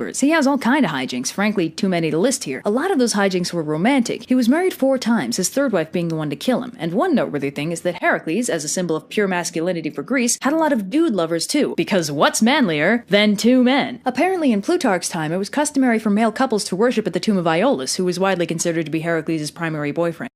neighbors. He has all kind of hijinks, frankly too many to list here. A lot of those hijinks were romantic. He was married 4 times, his third wife being the one to kill him. And one noteworthy thing is that Heracles, as a symbol of pure masculinity for Greece, had a lot of dude lovers too, because what's manlier than 2 men? Apparently in Plutarch's time, it was customary for male couples to worship at the tomb of Iolaus, who was widely considered to be Heracles' primary boyfriend.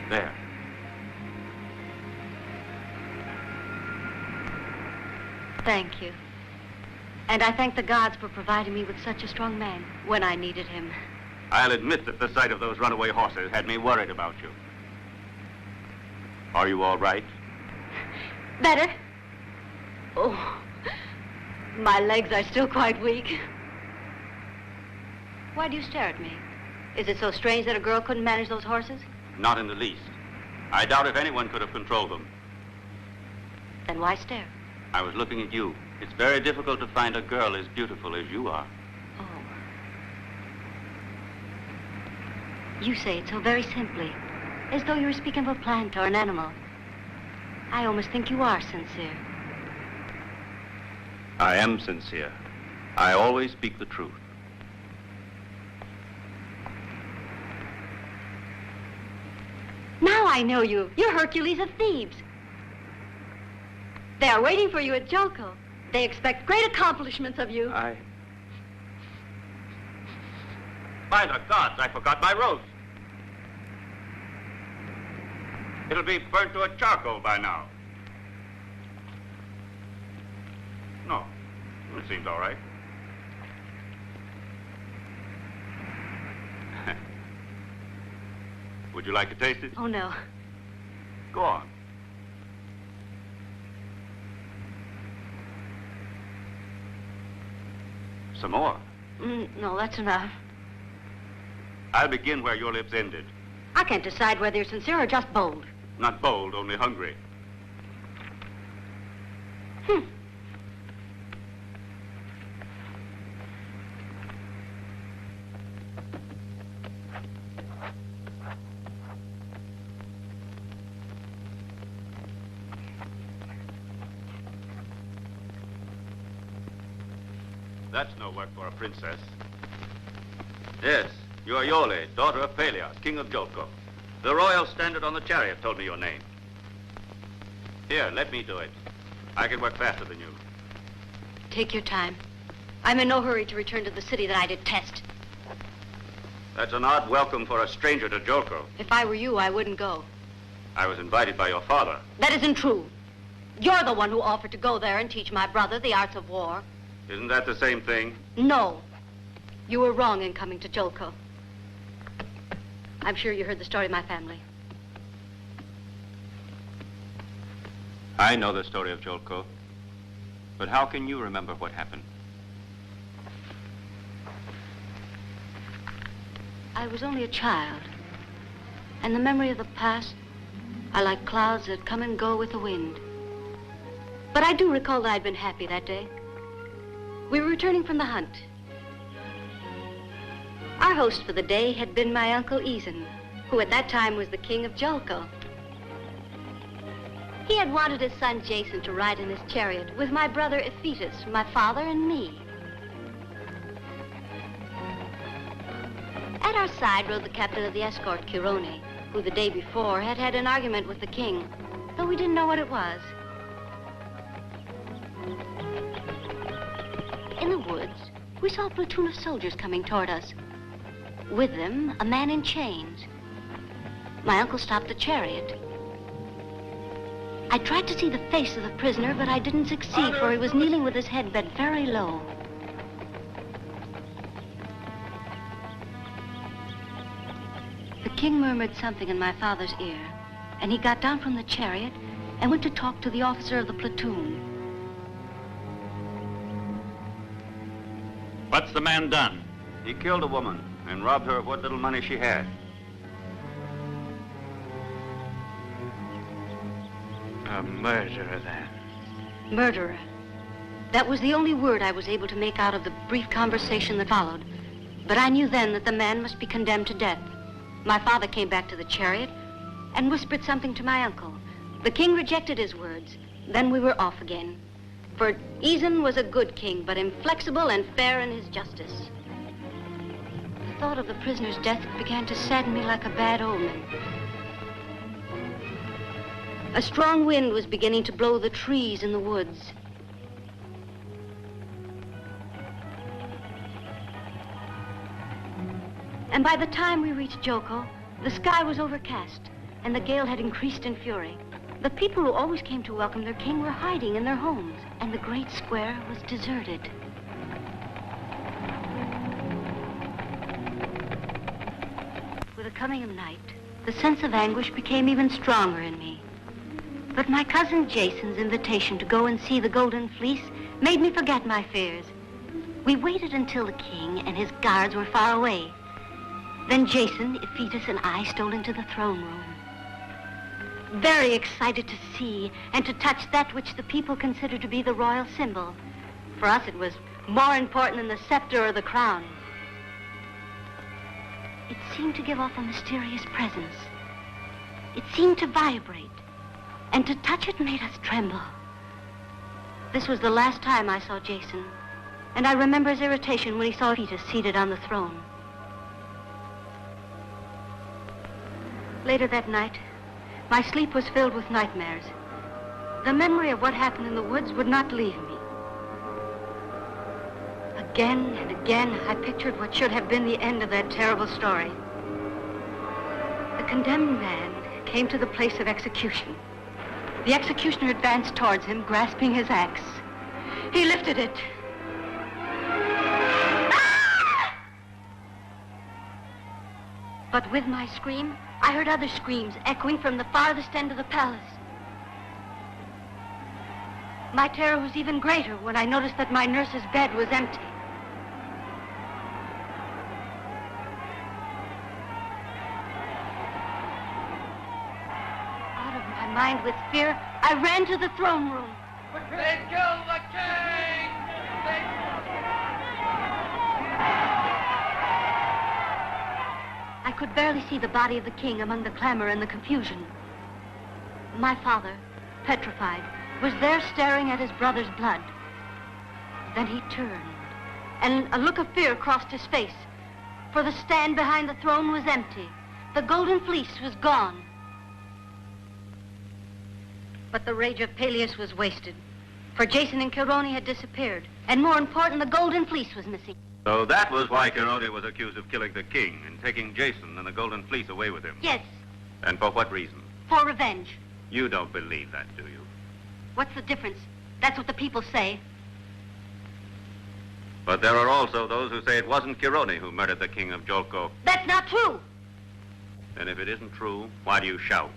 There. Thank you. And I thank the gods for providing me with such a strong man when I needed him. I'll admit that the sight of those runaway horses had me worried about you. Are you all right? Better? Oh, my legs are still quite weak. Why do you stare at me? Is it so strange that a girl couldn't manage those horses? Not in the least. I doubt if anyone could have controlled them. Then why stare? I was looking at you. It's very difficult to find a girl as beautiful as you are. Oh. You say it so very simply, as though you were speaking of a plant or an animal. I almost think you are sincere. I am sincere. I always speak the truth. Now I know you. You're Hercules of Thebes. They are waiting for you at Jolko. They expect great accomplishments of you. By the gods, I forgot my roast. It'll be burnt to a charcoal by now. No, it seems all right. Would you like to taste it? Oh, no. Go on. Some more? No, that's enough. I'll begin where your lips ended. I can't decide whether you're sincere or just bold. Not bold, only hungry. That's no work for a princess. Yes, you are Iolaeia, daughter of Pylos, king of Jolko. The royal standard on the chariot told me your name. Here, let me do it. I can work faster than you. Take your time. I'm in no hurry to return to the city that I detest. That's an odd welcome for a stranger to Jolko. If I were you, I wouldn't go. I was invited by your father. That isn't true. You're the one who offered to go there and teach my brother the arts of war. Isn't that the same thing? No. You were wrong in coming to Jolko. I'm sure you heard the story of my family. I know the story of Jolko. But how can you remember what happened? I was only a child. And the memory of the past are like clouds that come and go with the wind. But I do recall that I'd been happy that day. We were returning from the hunt. Our host for the day had been my uncle Isan, who at that time was the king of Jolko. He had wanted his son Jason to ride in his chariot with my brother Iphitus, my father, and me. At our side rode the captain of the escort, Chirone, who the day before had had an argument with the king, though we didn't know what it was. In the woods, we saw a platoon of soldiers coming toward us. With them, a man in chains. My uncle stopped the chariot. I tried to see the face of the prisoner, but I didn't succeed, for he was kneeling with his head bent very low. The king murmured something in my father's ear, and he got down from the chariot and went to talk to the officer of the platoon. What's the man done? He killed a woman and robbed her of what little money she had. A murderer, then. Murderer. That was the only word I was able to make out of the brief conversation that followed. But I knew then that the man must be condemned to death. My father came back to the chariot and whispered something to my uncle. The king rejected his words. Then we were off again. For Isan was a good king, but inflexible and fair in his justice. The thought of the prisoner's death began to sadden me like a bad omen. A strong wind was beginning to blow the trees in the woods. And by the time we reached Jolko, the sky was overcast, and the gale had increased in fury. The people who always came to welcome their king were hiding in their homes, and the great square was deserted. With the coming of night, the sense of anguish became even stronger in me. But my cousin Jason's invitation to go and see the Golden Fleece made me forget my fears. We waited until the king and his guards were far away. Then Jason, Iphitus, and I stole into the throne room. Very excited to see and to touch that which the people consider to be the royal symbol. For us, it was more important than the scepter or the crown. It seemed to give off a mysterious presence. It seemed to vibrate, and to touch it made us tremble. This was the last time I saw Jason, and I remember his irritation when he saw Iphitus seated on the throne. Later that night, my sleep was filled with nightmares. the memory of what happened in the woods would not leave me. Again and again, I pictured what should have been the end of that terrible story. The condemned man came to the place of execution. The executioner advanced towards him, grasping his axe. He lifted it. Ah! But with my scream, I heard other screams echoing from the farthest end of the palace. My terror was even greater when I noticed that my nurse's bed was empty. Mind with fear, I ran to the throne room. They killed the king! I could barely see the body of the king among the clamor and the confusion. My father, petrified, was there staring at his brother's blood. Then he turned, and a look of fear crossed his face, for the stand behind the throne was empty. The golden fleece was gone. But the rage of Peleus was wasted, for Jason and Chiron had disappeared, and more important, the golden fleece was missing. So that was why Chiron was accused of killing the king and taking Jason and the golden fleece away with him? Yes. And for what reason? For revenge. You don't believe that, do you? What's the difference? That's what the people say. But there are also those who say it wasn't Chiron who murdered the king of Jolko. That's not true. And if it isn't true, why do you shout?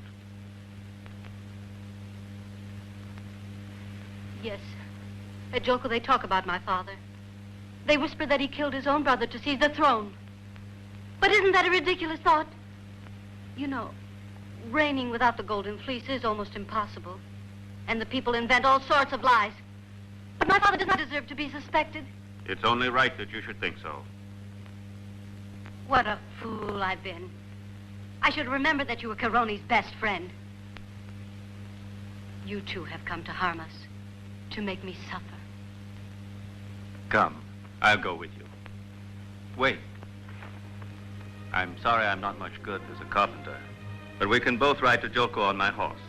Yes. At Jolko they talk about my father. They whisper that he killed his own brother to seize the throne. But isn't that a ridiculous thought? You know, reigning without the golden fleece is almost impossible. And the people invent all sorts of lies. But my father does not deserve to be suspected. It's only right that you should think so. What a fool I've been. I should remember that you were Chiron's best friend. You too have come to harm us. To make me suffer. Come, I'll go with you. Wait. I'm sorry I'm not much good as a carpenter, but we can both ride to Jolko on my horse.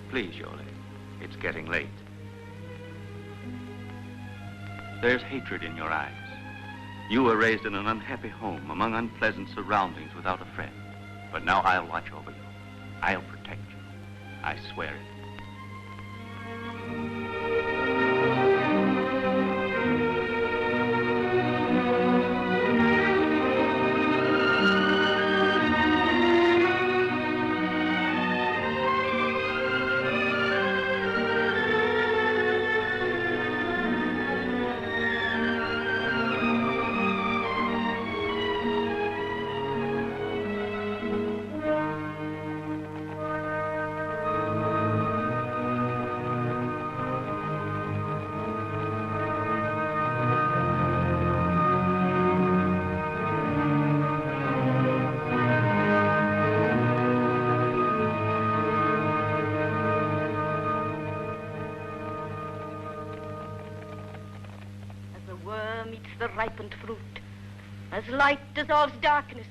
Please, Iole, it's getting late. There's hatred in your eyes. You were raised in an unhappy home among unpleasant surroundings without a friend. But now I'll watch over you. I'll protect you. I swear it. Ripened fruit. As light dissolves darkness,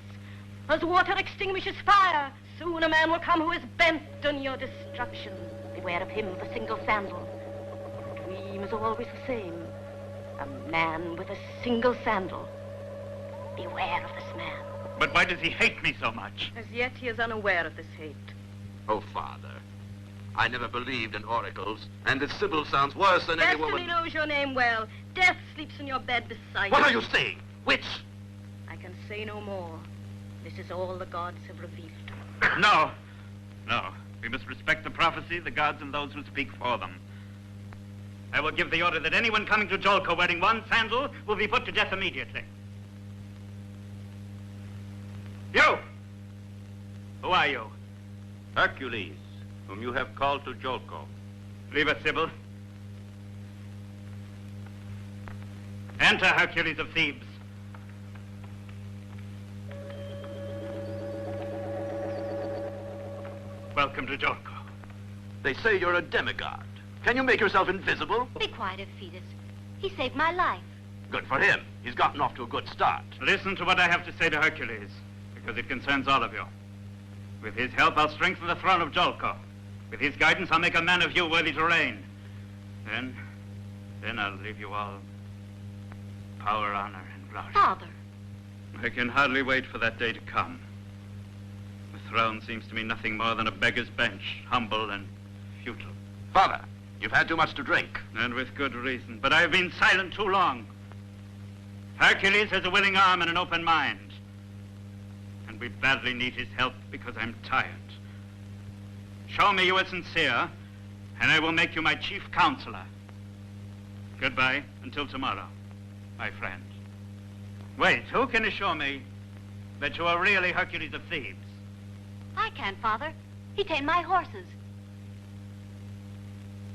as water extinguishes fire, soon a man will come who is bent on your destruction. Beware of him with a single sandal. The dream is always the same. A man with a single sandal. Beware of this man. But why does he hate me so much? As yet he is unaware of this hate. Oh, Father, I never believed in oracles, and this Sybil sounds worse than any woman. Destiny knows your name well. Death sleeps in your bed beside What you. are you saying? Witch? I can say no more. This is all the gods have revealed. No. No. We must respect the prophecy, the gods, and those who speak for them. I will give the order that anyone coming to Jolko wearing one sandal will be put to death immediately. You! Who are you? Hercules, whom you have called to Jolko. Leave us, Sybil. Enter, Hercules of Thebes. Welcome to Jolko. They say you're a demigod. Can you make yourself invisible? Be quiet, Ephetus. He saved my life. Good for him. He's gotten off to a good start. Listen to what I have to say to Hercules, because it concerns all of you. With his help, I'll strengthen the throne of Jolko. With his guidance, I'll make a man of you worthy to reign. Then I'll leave you all power, honor, and glory. Father. I can hardly wait for that day to come. The throne seems to me nothing more than a beggar's bench, humble and futile. Father, you've had too much to drink. And with good reason, but I've been silent too long. Hercules has a willing arm and an open mind. And we badly need his help because I'm tired. Show me you are sincere, and I will make you my chief counselor. Goodbye until tomorrow, my friend. Wait, who can assure me that you are really Hercules of Thebes? I can, Father. He tamed my horses.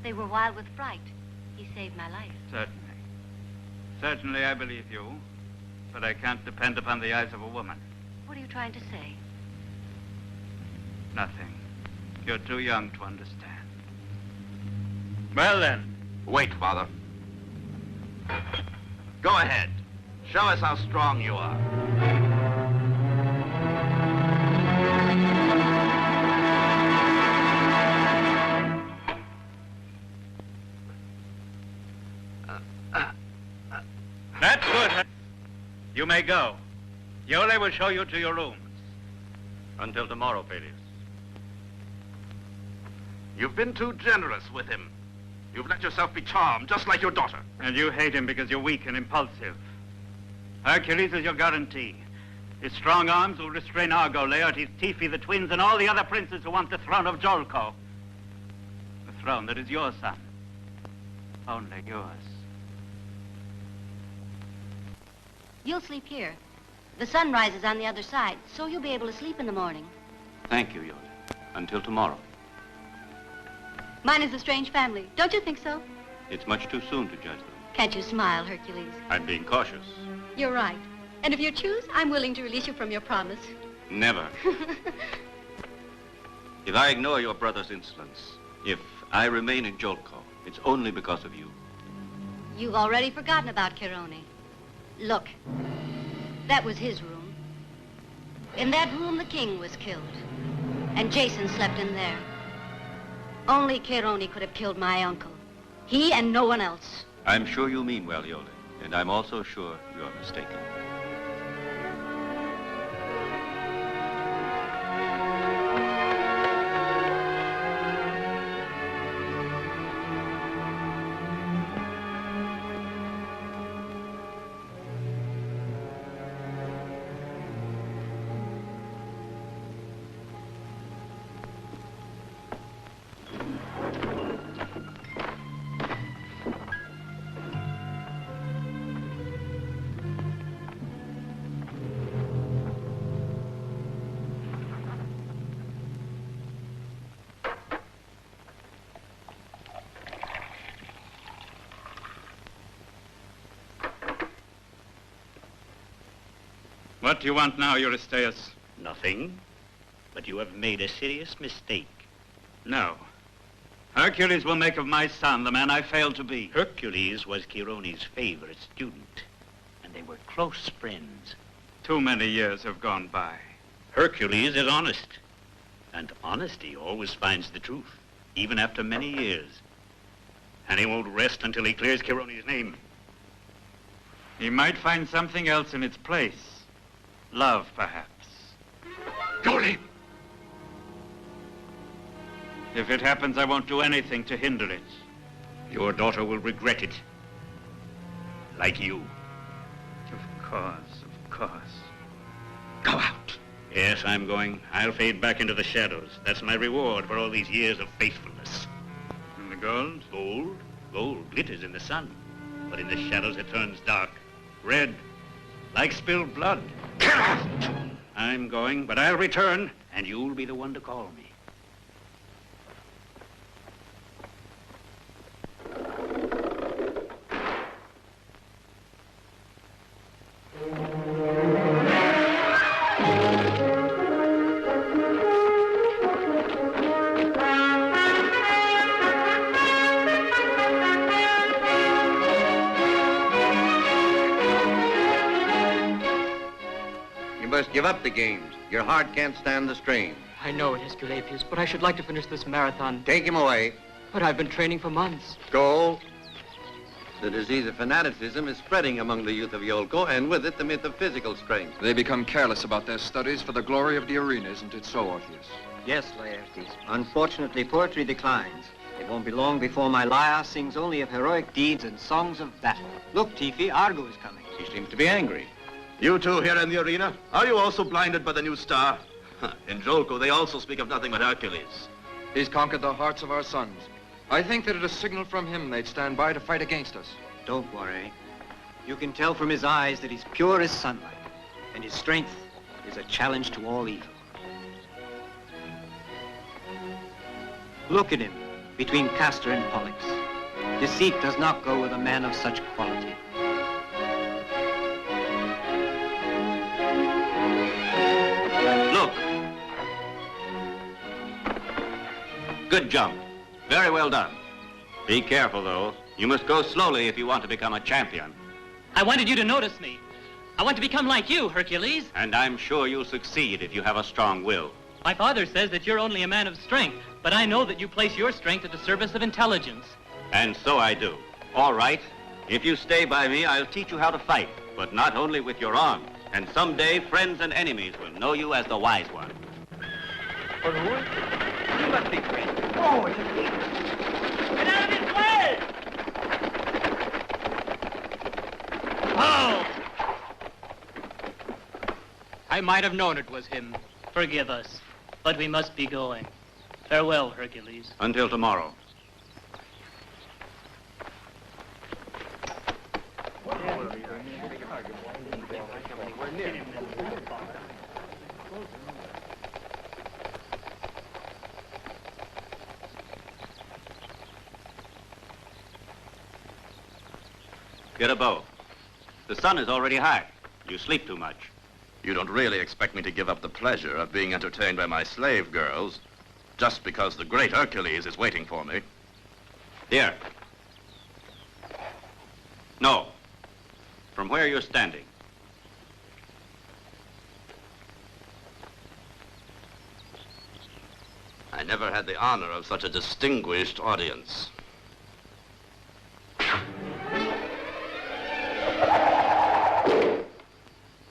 They were wild with fright. He saved my life. Certainly. Certainly I believe you, but I can't depend upon the eyes of a woman. What are you trying to say? Nothing. You're too young to understand. Well then. Wait, Father. Go ahead. Show us how strong you are. That's good. You may go. Iole will show you to your rooms. Until tomorrow, Peleus. You've been too generous with him. You've let yourself be charmed, just like your daughter. And you hate him because you're weak and impulsive. Hercules is your guarantee. His strong arms will restrain Argo, Laertes, Tiphys, the twins, and all the other princes who want the throne of Jolko. The throne that is your son. Only yours. You'll sleep here. The sun rises on the other side, so you'll be able to sleep in the morning. Thank you, Iole. Until tomorrow. Mine is a strange family. Don't you think so? It's much too soon to judge them. Can't you smile, Hercules? I'm being cautious. You're right. And if you choose, I'm willing to release you from your promise. Never. If I ignore your brother's insolence, if I remain in Jolko, it's only because of you. You've already forgotten about Charon. Look, that was his room. In that room, the king was killed. And Jason slept in there. Only Charon could have killed my uncle. He and no one else. I'm sure you mean well, Iole, and I'm also sure you're mistaken. What do you want now, Eurystheus? Nothing, but you have made a serious mistake. No. Hercules will make of my son the man I failed to be. Hercules was Charon's favorite student, and they were close friends. Too many years have gone by. Hercules is honest, and honesty always finds the truth, even after many years. And he won't rest until he clears Charon's name. He might find something else in its place. Love, perhaps. Iole! If it happens, I won't do anything to hinder it. Your daughter will regret it. Like you. Of course. Go out. Yes, I'm going. I'll fade back into the shadows. That's my reward for all these years of faithfulness. And the gold? Gold? Gold glitters in the sun. But in the shadows it turns dark. Red. Like spilled blood. Get out! I'm going, but I'll return, and you'll be the one to call me. Give up the games. Your heart can't stand the strain. I know it, Aesculapius, but I should like to finish this marathon. Take him away. But I've been training for months. Go. The disease of fanaticism is spreading among the youth of Iolco, and with it the myth of physical strength. They become careless about their studies for the glory of the arena, isn't it so, Orpheus? Yes, Laertes. Unfortunately, poetry declines. It won't be long before my lyre sings only of heroic deeds and songs of battle. Look, Tifi, Argo is coming. He seems to be angry. You two here in the arena, are you also blinded by the new star? In Jolko, they also speak of nothing but Hercules. He's conquered the hearts of our sons. I think that at a signal from him, they'd stand by to fight against us. Don't worry. You can tell from his eyes that he's pure as sunlight, and his strength is a challenge to all evil. Look at him, between Castor and Pollux. Deceit does not go with a man of such quality. Look. Good jump. Very well done. Be careful, though. You must go slowly if you want to become a champion. I wanted you to notice me. I want to become like you, Hercules. And I'm sure you'll succeed if you have a strong will. My father says that you're only a man of strength, but I know that you place your strength at the service of intelligence. And so I do. All right. If you stay by me, I'll teach you how to fight, but not only with your arms. And someday, friends and enemies will know you as the wise one. You must be friends. Oh, it's a thief. Get out of his way! Oh! I might have known it was him. Forgive us, but we must be going. Farewell, Hercules. Until tomorrow. Get a bow. The sun is already high. You sleep too much. You don't really expect me to give up the pleasure of being entertained by my slave girls just because the great Hercules is waiting for me. Here. No. From where you're standing. I never had the honor of such a distinguished audience.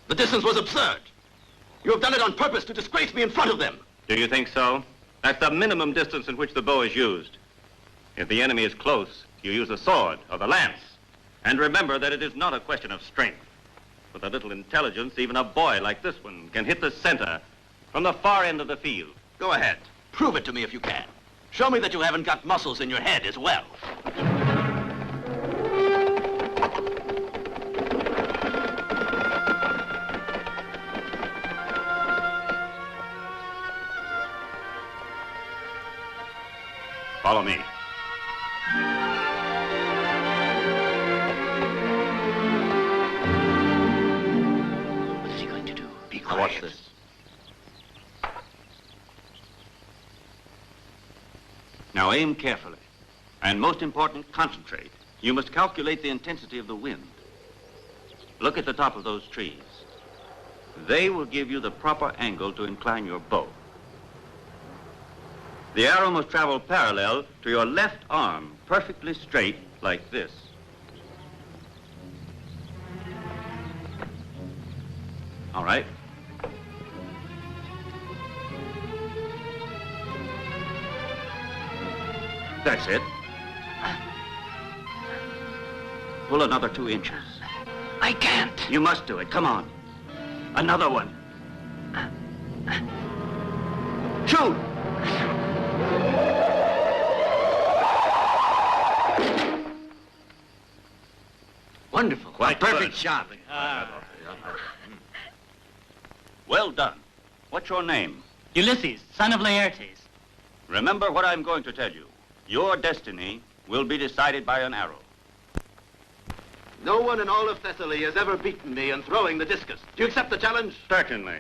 The distance was absurd. You have done it on purpose to disgrace me in front of them. Do you think so? That's the minimum distance in which the bow is used. If the enemy is close, you use the sword or the lance. And remember that it is not a question of strength. With a little intelligence, even a boy like this one can hit the center from the far end of the field. Go ahead. Prove it to me if you can. Show me that you haven't got muscles in your head as well. Follow me. What is he going to do? Be Now quiet. watch this. Now aim carefully. And most important, concentrate. You must calculate the intensity of the wind. Look at the top of those trees. They will give you the proper angle to incline your bow. The arrow must travel parallel to your left arm, perfectly straight, like this. All right. That's it. Pull another 2 inches. I can't. You must do it. Come on. Another one. Shoot! Wonderful. Quite a perfect good. shot. Well done. What's your name? Ulysses, son of Laertes. Remember what I'm going to tell you. Your destiny will be decided by an arrow. No one in all of Thessaly has ever beaten me in throwing the discus. Do you accept the challenge? Certainly.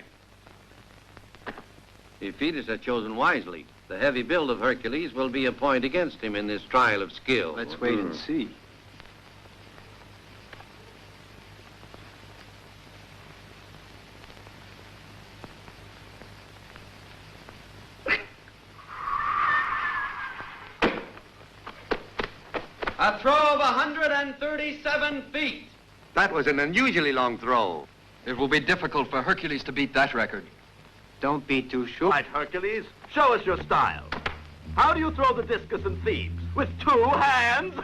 If Thetis had chosen wisely, the heavy build of Hercules will be a point against him in this trial of skill. Let's wait and see. A throw of 137 feet. That was an unusually long throw. It will be difficult for Hercules to beat that record. Don't be too sure. Right, Hercules, show us your style. How do you throw the discus in Thebes? With 2 hands?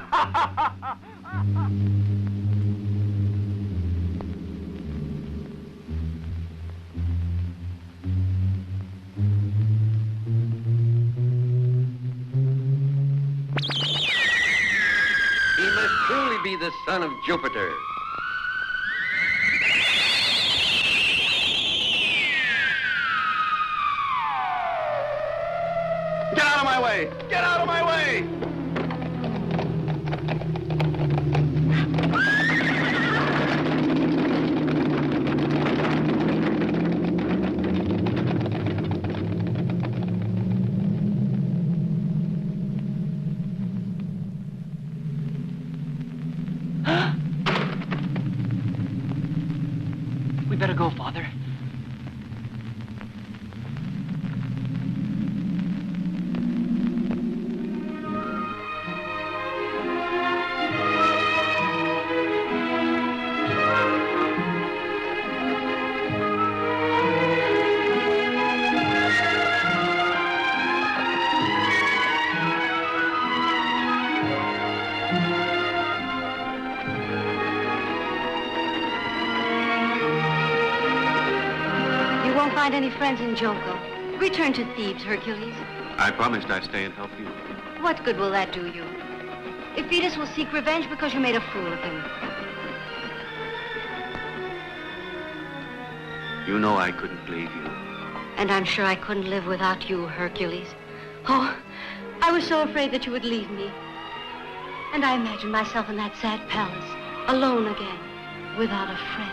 He must truly be the son of Jupiter. Get out of my way! Get out of my way! We better go, Father. Find any friends in Jolko. Return to Thebes, Hercules. I promised I'd stay and help you. What good will that do you? Iphitus will seek revenge because you made a fool of him. You know I couldn't leave you. And I'm sure I couldn't live without you, Hercules. Oh, I was so afraid that you would leave me. And I imagined myself in that sad palace, alone again, without a friend.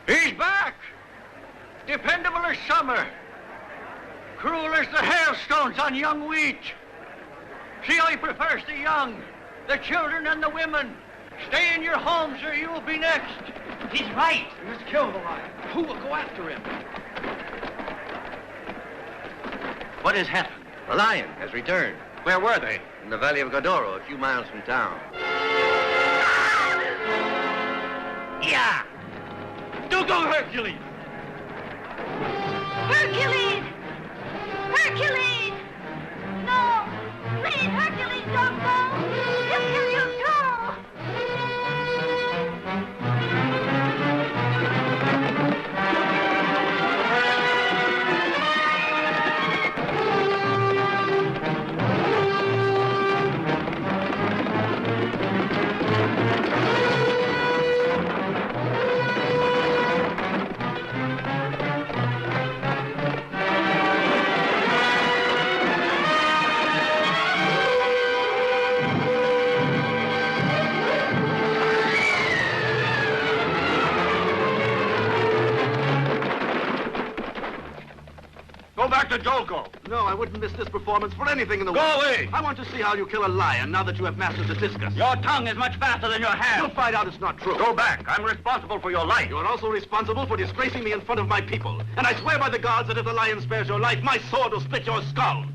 He's back! Dependable as summer. Cruel as the hailstones on young wheat. See how he prefers the young, the children and the women. Stay in your homes or you'll be next. He's right. We must kill the lion. Who will go after him? What has happened? The lion has returned. Where were they? In the valley of Godoro, a few miles from town. Yeah! Do go, Hercules! Hercules! Hercules! No! Please, Hercules, don't go! He'll kill you too! Go back to Jolko. No, I wouldn't miss this performance for anything in the world. Go away! I want to see how you kill a lion now that you have mastered the discus. Your tongue is much faster than your hand. You'll find out it's not true. Go back. I'm responsible for your life. You are also responsible for disgracing me in front of my people. And I swear by the gods that if the lion spares your life, my sword will split your skull.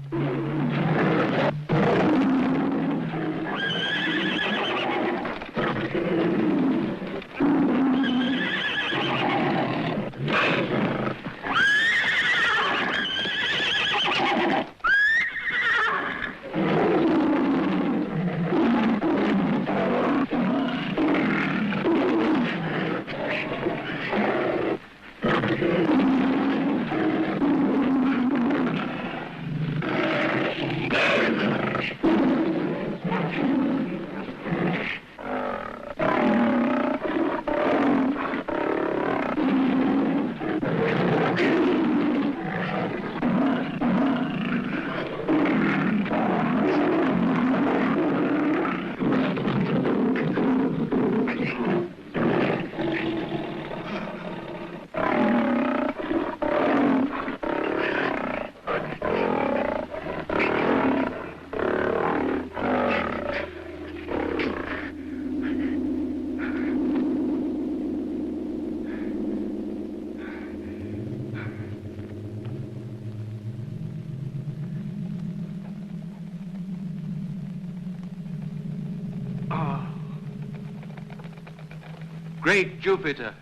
Great Jupiter,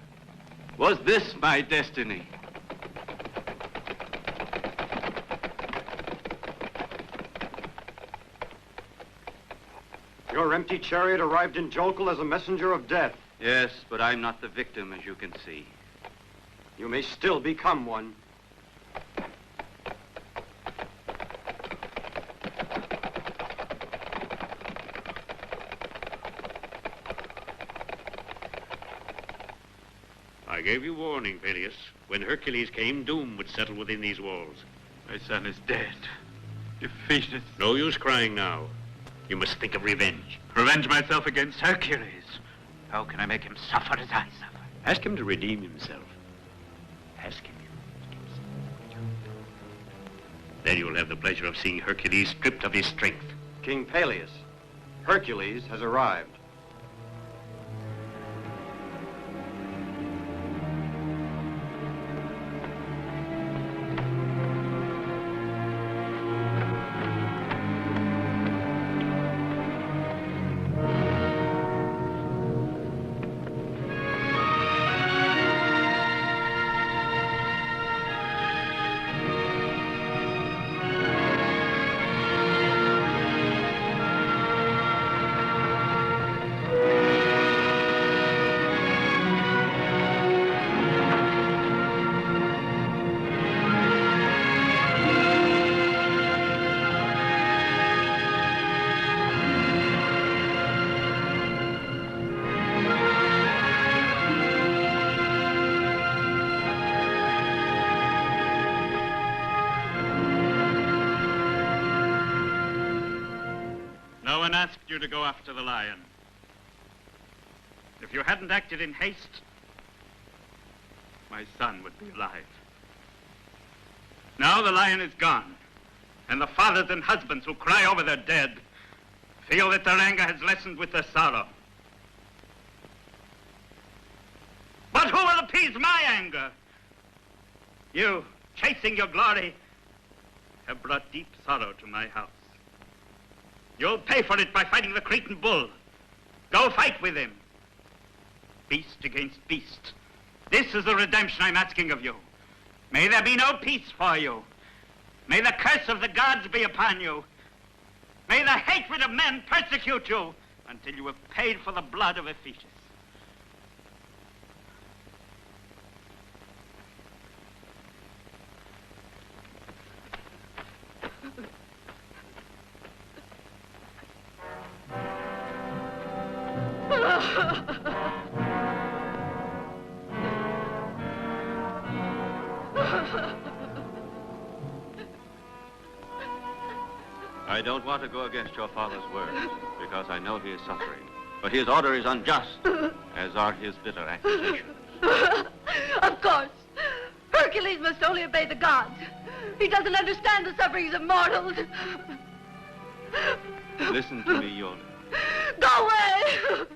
was this my destiny? Your empty chariot arrived in Jolkul as a messenger of death. Yes, but I'm not the victim, as you can see. You may still become one. I gave you warning, Peleus. When Hercules came, doom would settle within these walls. My son is dead. Defeated. No use crying now. You must think of revenge. Revenge myself against Hercules. How can I make him suffer as I suffer? Ask him to redeem himself. Ask him. Then you'll have the pleasure of seeing Hercules stripped of his strength. King Peleus, Hercules has arrived. No one asked you to go after the lion. If you hadn't acted in haste, my son would be alive. Now the lion is gone, and the fathers and husbands who cry over their dead feel that their anger has lessened with their sorrow. But who will appease my anger? You, chasing your glory, have brought deep sorrow to my house. You'll pay for it by fighting the Cretan bull. Go fight with him. Beast against beast. This is the redemption I'm asking of you. May there be no peace for you. May the curse of the gods be upon you. May the hatred of men persecute you until you have paid for the blood of a fetus. I don't want to go against your father's word, because I know he is suffering. But his order is unjust, as are his bitter accusations. Of course. Hercules must only obey the gods. He doesn't understand the sufferings of mortals. Listen to me, Iolaeia. Go away!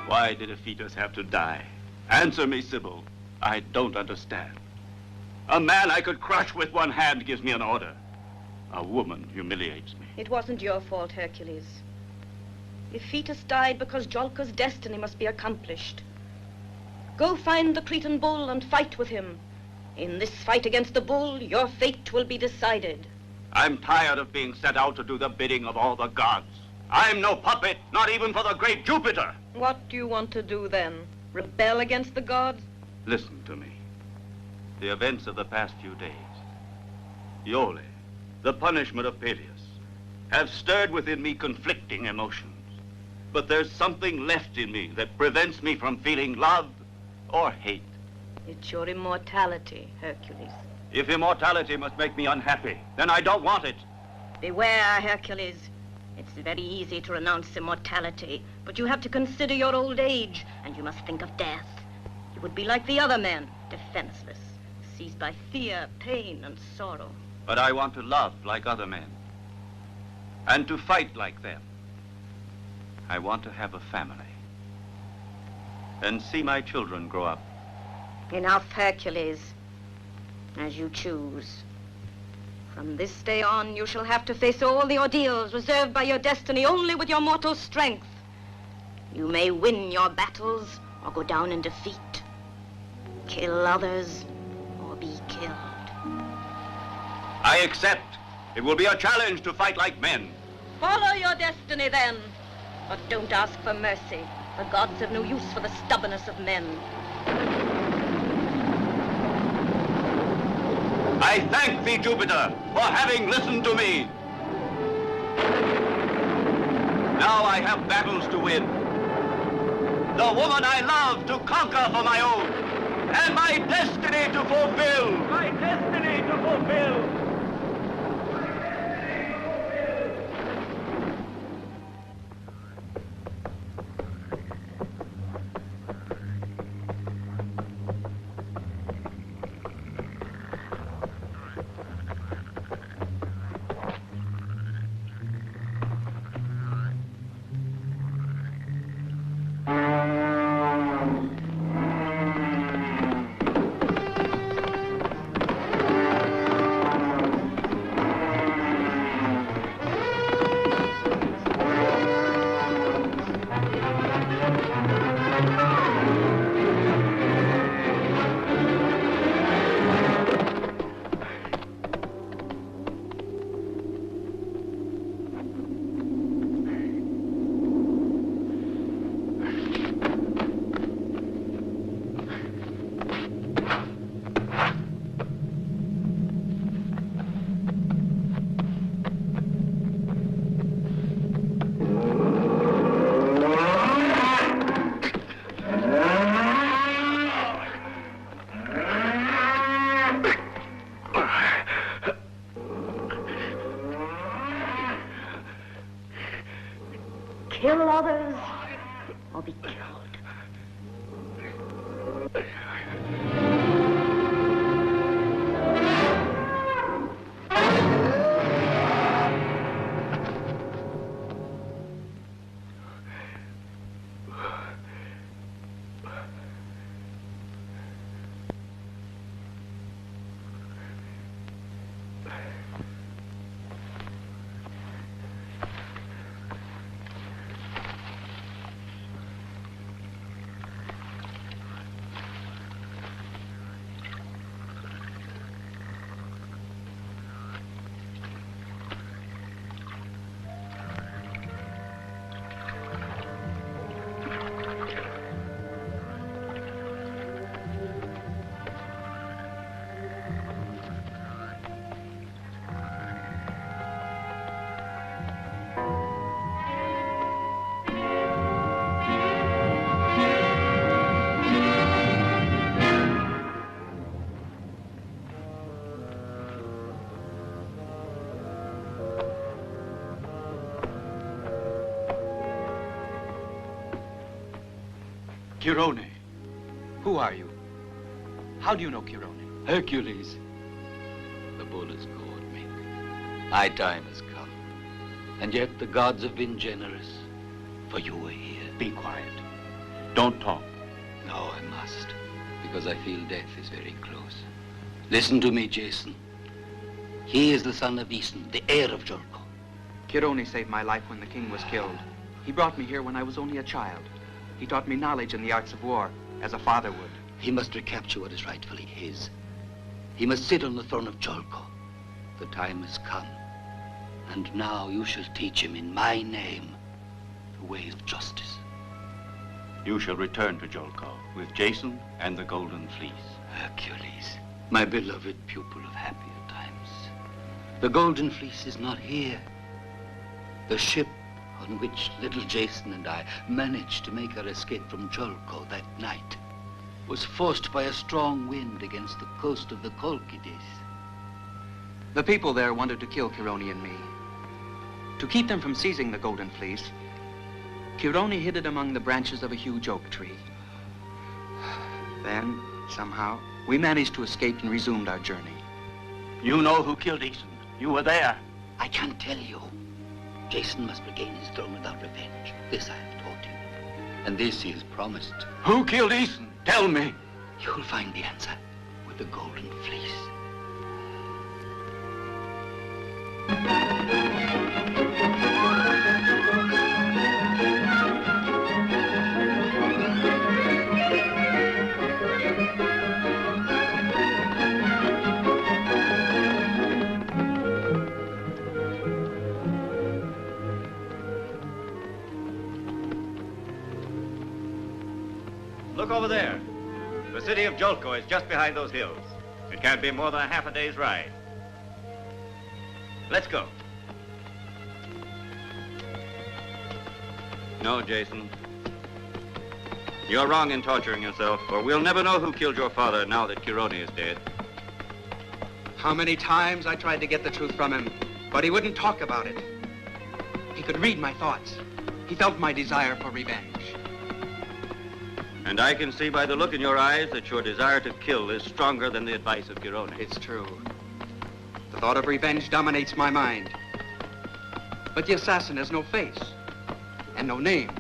Why did a fetus have to die? Answer me, Sibyl. I don't understand. A man I could crush with one hand gives me an order. A woman humiliates me. It wasn't your fault, Hercules. Iphitus died because Jolka's destiny must be accomplished. Go find the Cretan bull and fight with him. In this fight against the bull, your fate will be decided. I'm tired of being sent out to do the bidding of all the gods. I'm no puppet, not even for the great Jupiter. What do you want to do then? Rebel against the gods? Listen to me. the events of the past few days, Iolaeia, the punishment of Peleus, have stirred within me conflicting emotions. But there's something left in me that prevents me from feeling love or hate. It's your immortality, Hercules. If immortality must make me unhappy, then I don't want it. Beware, Hercules. It's very easy to renounce immortality, but you have to consider your old age, and you must think of death. You would be like the other men, defenseless, seized by fear, pain, and sorrow. But I want to love like other men, and to fight like them. I want to have a family, and see my children grow up. Enough, Hercules. As you choose. From this day on, you shall have to face all the ordeals reserved by your destiny only with your mortal strength. You may win your battles or go down in defeat. Kill others or be killed. I accept. It will be a challenge to fight like men. Follow your destiny then, but don't ask for mercy. The gods have no use for the stubbornness of men. I thank thee, Jupiter, for having listened to me. Now I have battles to win. The woman I love to conquer for my own, and my destiny to fulfill. My destiny to fulfill. Kill others or be killed. Chirone, who are you? How do you know Chirone? Hercules. The bull has gored me. My time has come. And yet the gods have been generous, for you are here. Be quiet. Don't talk. No, I must, because I feel death is very close. Listen to me, Jason. He is the son of Aeson, the heir of Jolko. Chirone saved my life when the king was killed. He brought me here when I was only a child. He taught me knowledge in the arts of war, as a father would. He must recapture what is rightfully his. He must sit on the throne of Jolko. The time has come. And now you shall teach him in my name the ways of justice. You shall return to Jolko with Jason and the Golden Fleece. Hercules, My beloved pupil of happier times. The Golden Fleece is not here. The ship on which little Jason and I managed to make our escape from Jolko that night was forced by a strong wind against the coast of the Colchides. The people there wanted to kill Chironi and me. To keep them from seizing the Golden Fleece, Chironi hid it among the branches of a huge oak tree. Then, somehow, we managed to escape and resumed our journey. You know who killed Aeson. You were there. I can't tell you. Jason must regain his throne without revenge. This I have taught him. And this he has promised. Who killed Aeson? Tell me. You'll find the answer with the Golden Fleece. Look over there. The city of Jolko is just behind those hills. It can't be more than a half a day's ride. Let's go. No, Jason. You're wrong in torturing yourself, for we'll never know who killed your father now that Chironi is dead. How many times I tried to get the truth from him, but he wouldn't talk about it. He could read my thoughts. He felt my desire for revenge. And I can see by the look in your eyes that your desire to kill is stronger than the advice of Chironi. It's true. The thought of revenge dominates my mind. But the assassin has no face and no name.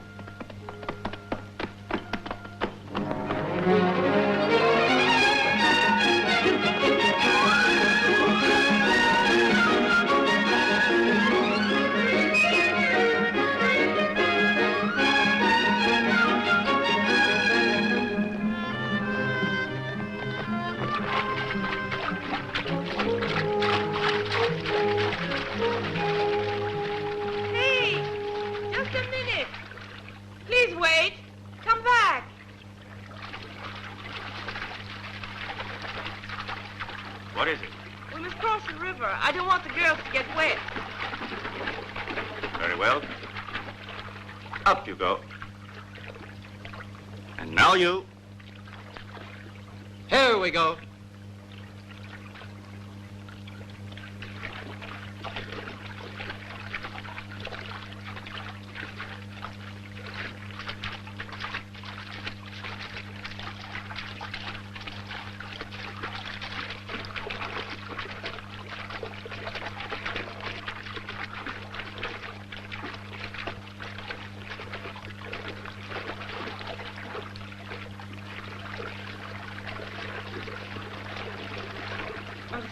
Up you go. And now you. Here we go.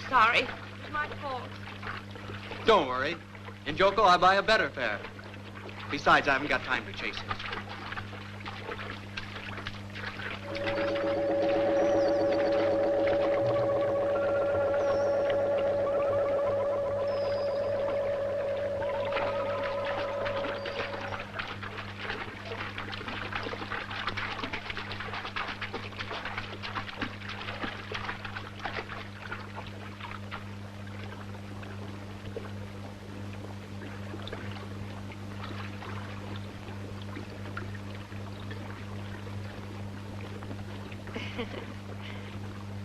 Sorry. It's my fault. Don't worry. In Jolko, I buy a better fare. Besides, I haven't got time to chase it.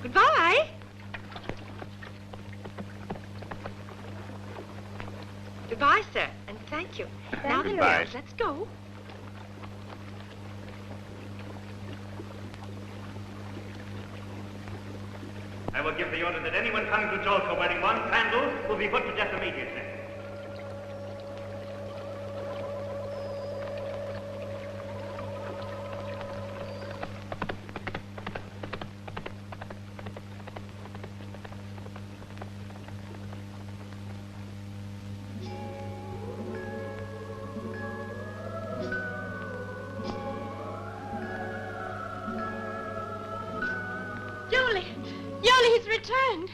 Goodbye. Goodbye, sir, and thank you. Now then, Goodbye. let's go. I will give the order that anyone coming to Jolko wearing one sandal will be put to death immediately. Returned.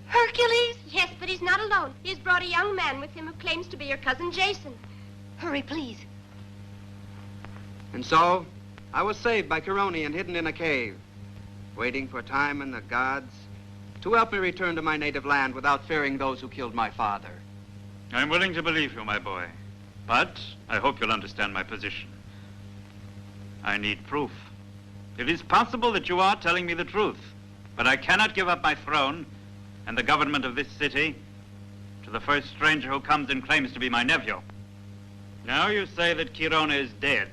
Hercules? Yes, but he's not alone. He has brought a young man with him who claims to be your cousin Jason. Hurry, please. And so, I was saved by Chironi and hidden in a cave, waiting for time and the gods to help me return to my native land without fearing those who killed my father. I'm willing to believe you, my boy. But I hope you'll understand my position. I need proof. It is possible that you are telling me the truth, but I cannot give up my throne and the government of this city to the first stranger who comes and claims to be my nephew. Now you say that Chirone is dead,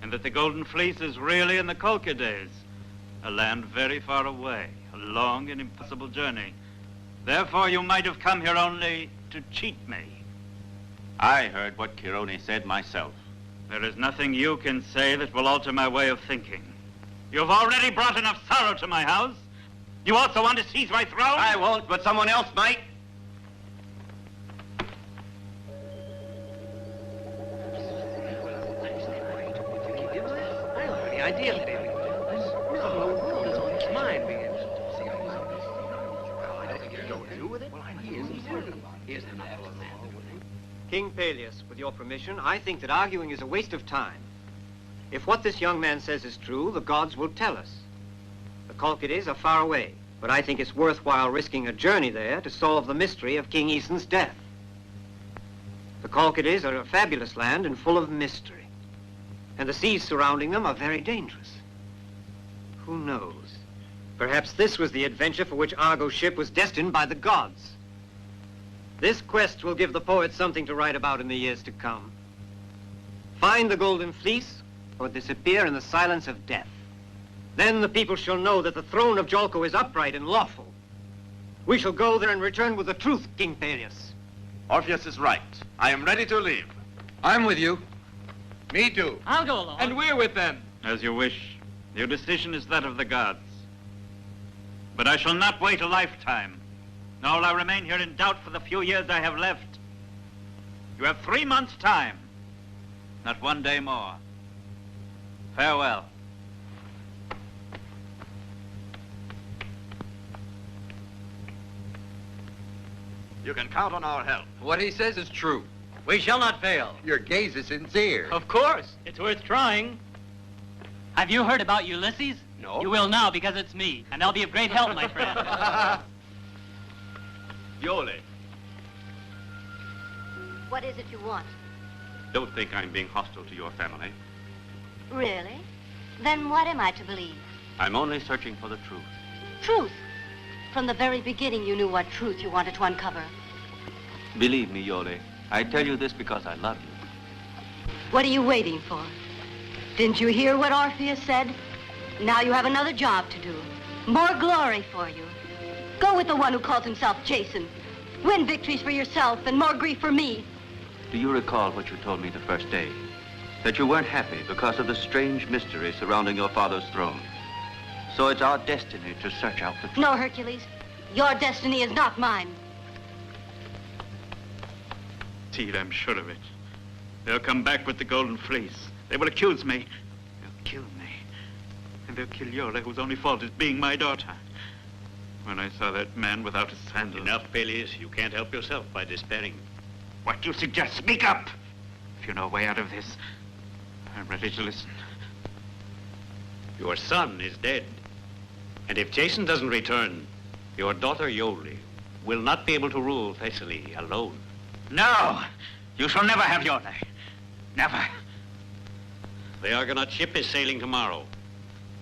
and that the Golden Fleece is really in the Chalcidians, a land very far away, a long and impossible journey. Therefore, you might have come here only to cheat me. I heard what Chirone said myself. There is nothing you can say that will alter my way of thinking. You've already brought enough sorrow to my house. You also want to seize my throne? I won't, but someone else might. The idea that King Pylos, with your permission, I think that arguing is a waste of time. If what this young man says is true, the gods will tell us. The Chalcidians are far away, but I think it's worthwhile risking a journey there to solve the mystery of King Aeson's death. The Chalcidians are a fabulous land and full of mystery, and the seas surrounding them are very dangerous. Who knows? Perhaps this was the adventure for which Argo's ship was destined by the gods. This quest will give the poet something to write about in the years to come. Find the Golden Fleece, or disappear in the silence of death. Then the people shall know that the throne of Jolko is upright and lawful. We shall go there and return with the truth, King Pylos. Orpheus is right. I am ready to leave. I'm with you. Me too. I'll go along. And we're with them. As you wish. Your decision is that of the gods. But I shall not wait a lifetime, nor will I remain here in doubt for the few years I have left. You have 3 months' time, not 1 day more. Farewell. You can count on our help. What he says is true. We shall not fail. Your gaze is sincere. Of course. It's worth trying. Have you heard about Ulysses? No. You will now, because it's me, and I'll be of great help, my friend. Iole, What is it you want? don't think I'm being hostile to your family. Really? Then what am I to believe? I'm only searching for the truth. Truth. From the very beginning, you knew what truth you wanted to uncover. Believe me, Iole, I tell you this because I love you. What are you waiting for? Didn't you hear what Orpheus said? Now you have another job to do. More glory for you. Go with the one who calls himself Jason. Win victories for yourself and more grief for me. Do you recall what you told me the first day? That you weren't happy because of the strange mystery surrounding your father's throne. So it's our destiny to search out the truth. No, Hercules. Your destiny is not mine. Indeed, I'm sure of it. They'll come back with the Golden Fleece. They will accuse me. They'll kill me. And they'll kill Iole, whose only fault is being my daughter. When I saw that man without a sandal... Enough, Pylos. You can't help yourself by despairing. What do you suggest? Speak up! If you know a way out of this, I'm ready to listen. Your son is dead. And if Jason doesn't return, your daughter Iole will not be able to rule Thessaly alone. No! You shall never have Iole. Never. The Argonaut ship is sailing tomorrow.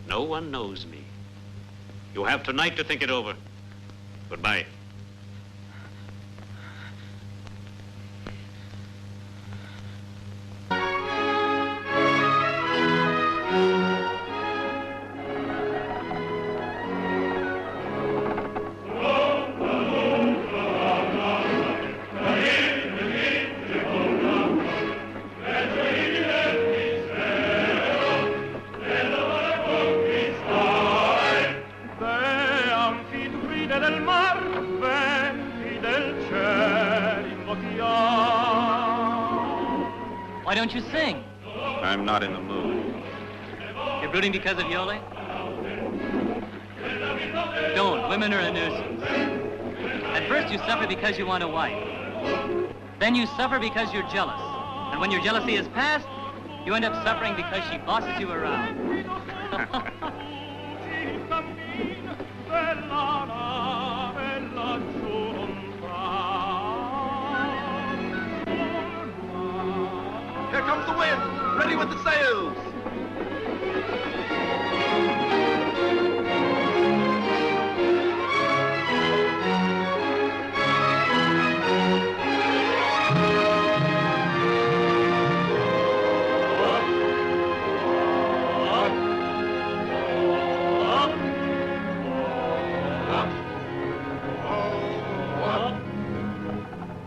No one knows me. You have tonight to think it over. Goodbye. Why don't you sing? I'm not in the mood. You're brooding because of Iole? Don't. Women are a nuisance. At first you suffer because you want a wife. Then you suffer because you're jealous. And when your jealousy is past, you end up suffering because she bosses you around. Here comes the wind! Ready with the sails!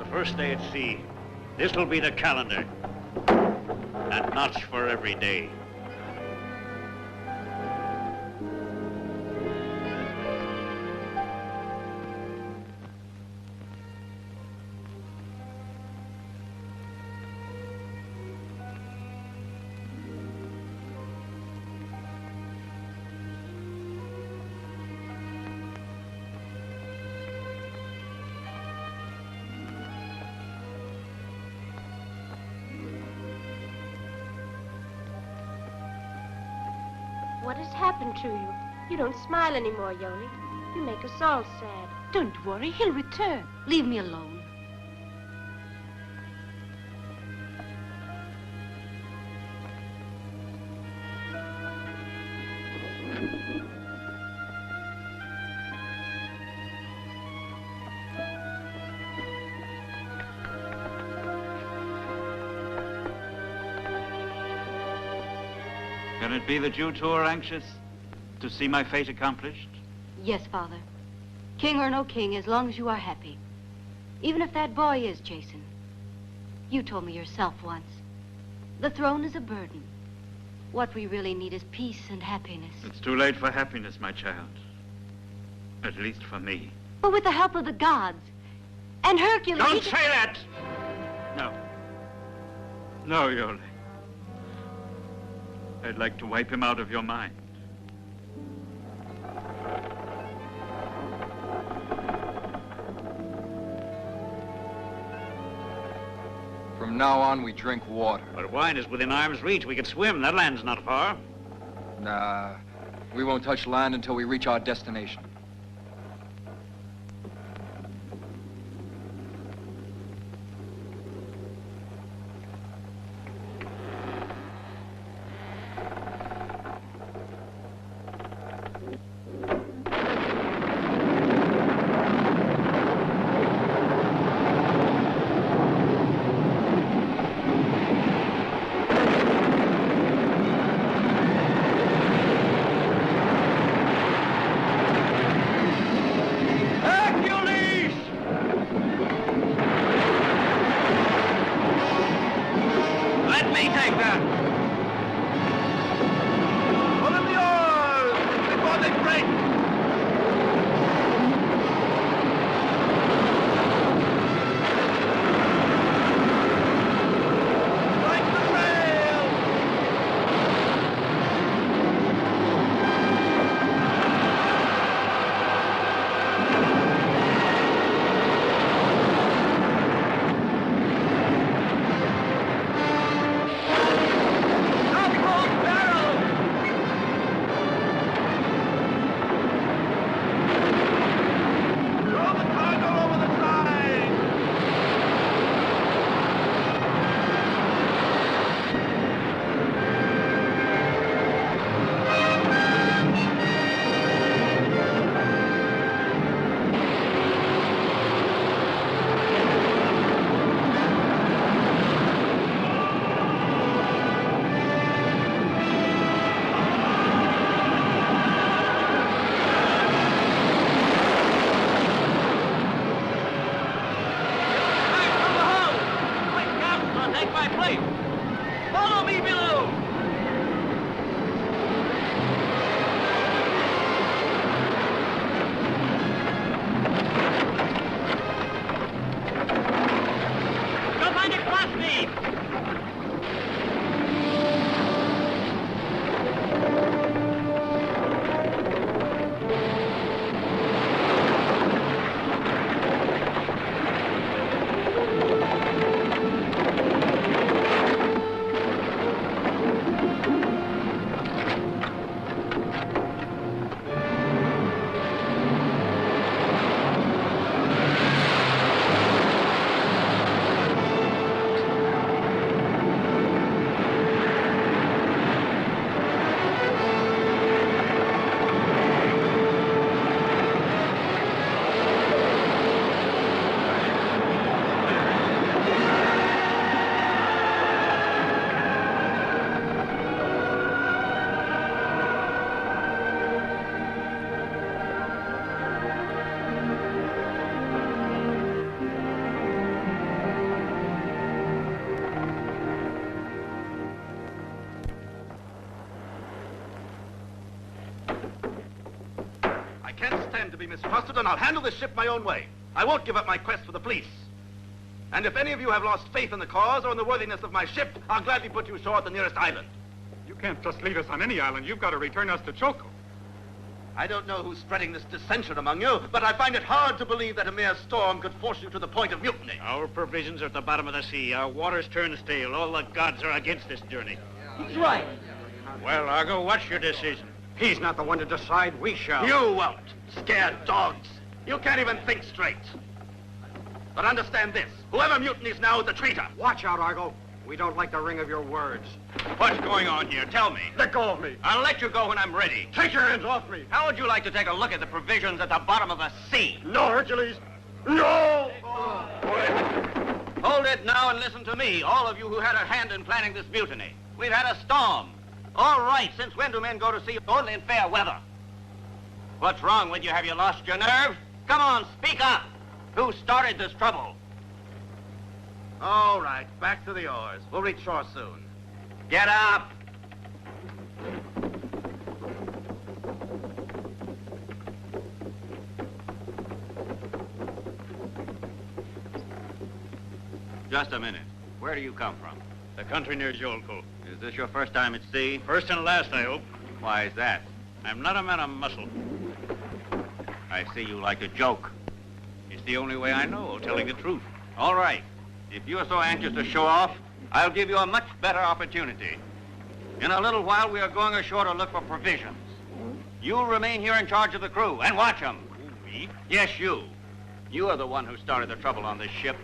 First day at sea. This will be the calendar. A notch for every day. What has happened to you? You don't smile anymore, Iole. You make us all sad. Don't worry, he'll return. Leave me alone. Can it be that you two are anxious to see my fate accomplished? Yes, Father. King or no king, as long as you are happy. Even if that boy is Jason. You told me yourself once. The throne is a burden. What we really need is peace and happiness. It's too late for happiness, my child. At least for me. But with the help of the gods. And Hercules... Don't say that! No. No, Iole. I'd like to wipe him out of your mind. From now on, we drink water. But wine is within arm's reach. We can swim. That land's not far. Nah, we won't touch land until we reach our destination. stand to be mistrusted, and I'll handle this ship my own way. I won't give up my quest for the fleece. And if any of you have lost faith in the cause or in the worthiness of my ship, I'll gladly put you ashore at the nearest island. You can't just leave us on any island. You've got to return us to Cholco. I don't know who's spreading this dissension among you, but I find it hard to believe that a mere storm could force you to the point of mutiny. Our provisions are at the bottom of the sea. Our waters turn stale. All the gods are against this journey. He's right. Well, Argo, what's your decision? He's not the one to decide. We shall. You won't. Scared dogs. You can't even think straight. But understand this. Whoever mutinies now is a traitor. Watch out, Argo. We don't like the ring of your words. What's going on here? Tell me. Let go of me. I'll let you go when I'm ready. Take your hands off me. How would you like to take a look at the provisions at the bottom of the sea? No, Hercules. No! Hold it now and listen to me, all of you who had a hand in planning this mutiny. We've had a storm. All right, since when do men go to sea only in fair weather? What's wrong with you? Have you lost your nerve? Come on, speak up. Who started this trouble? All right, back to the oars. We'll reach shore soon. Get up. Just a minute. Where do you come from? The country near Jolko. Is this your first time at sea? First and last, I hope. Why is that? I'm not a man of muscle. I see you like a joke. It's the only way I know of telling the truth. All right. If you're so anxious to show off, I'll give you a much better opportunity. In a little while, we are going ashore to look for provisions. You'll remain here in charge of the crew and watch them. Me? Yes, you. You are the one who started the trouble on this ship.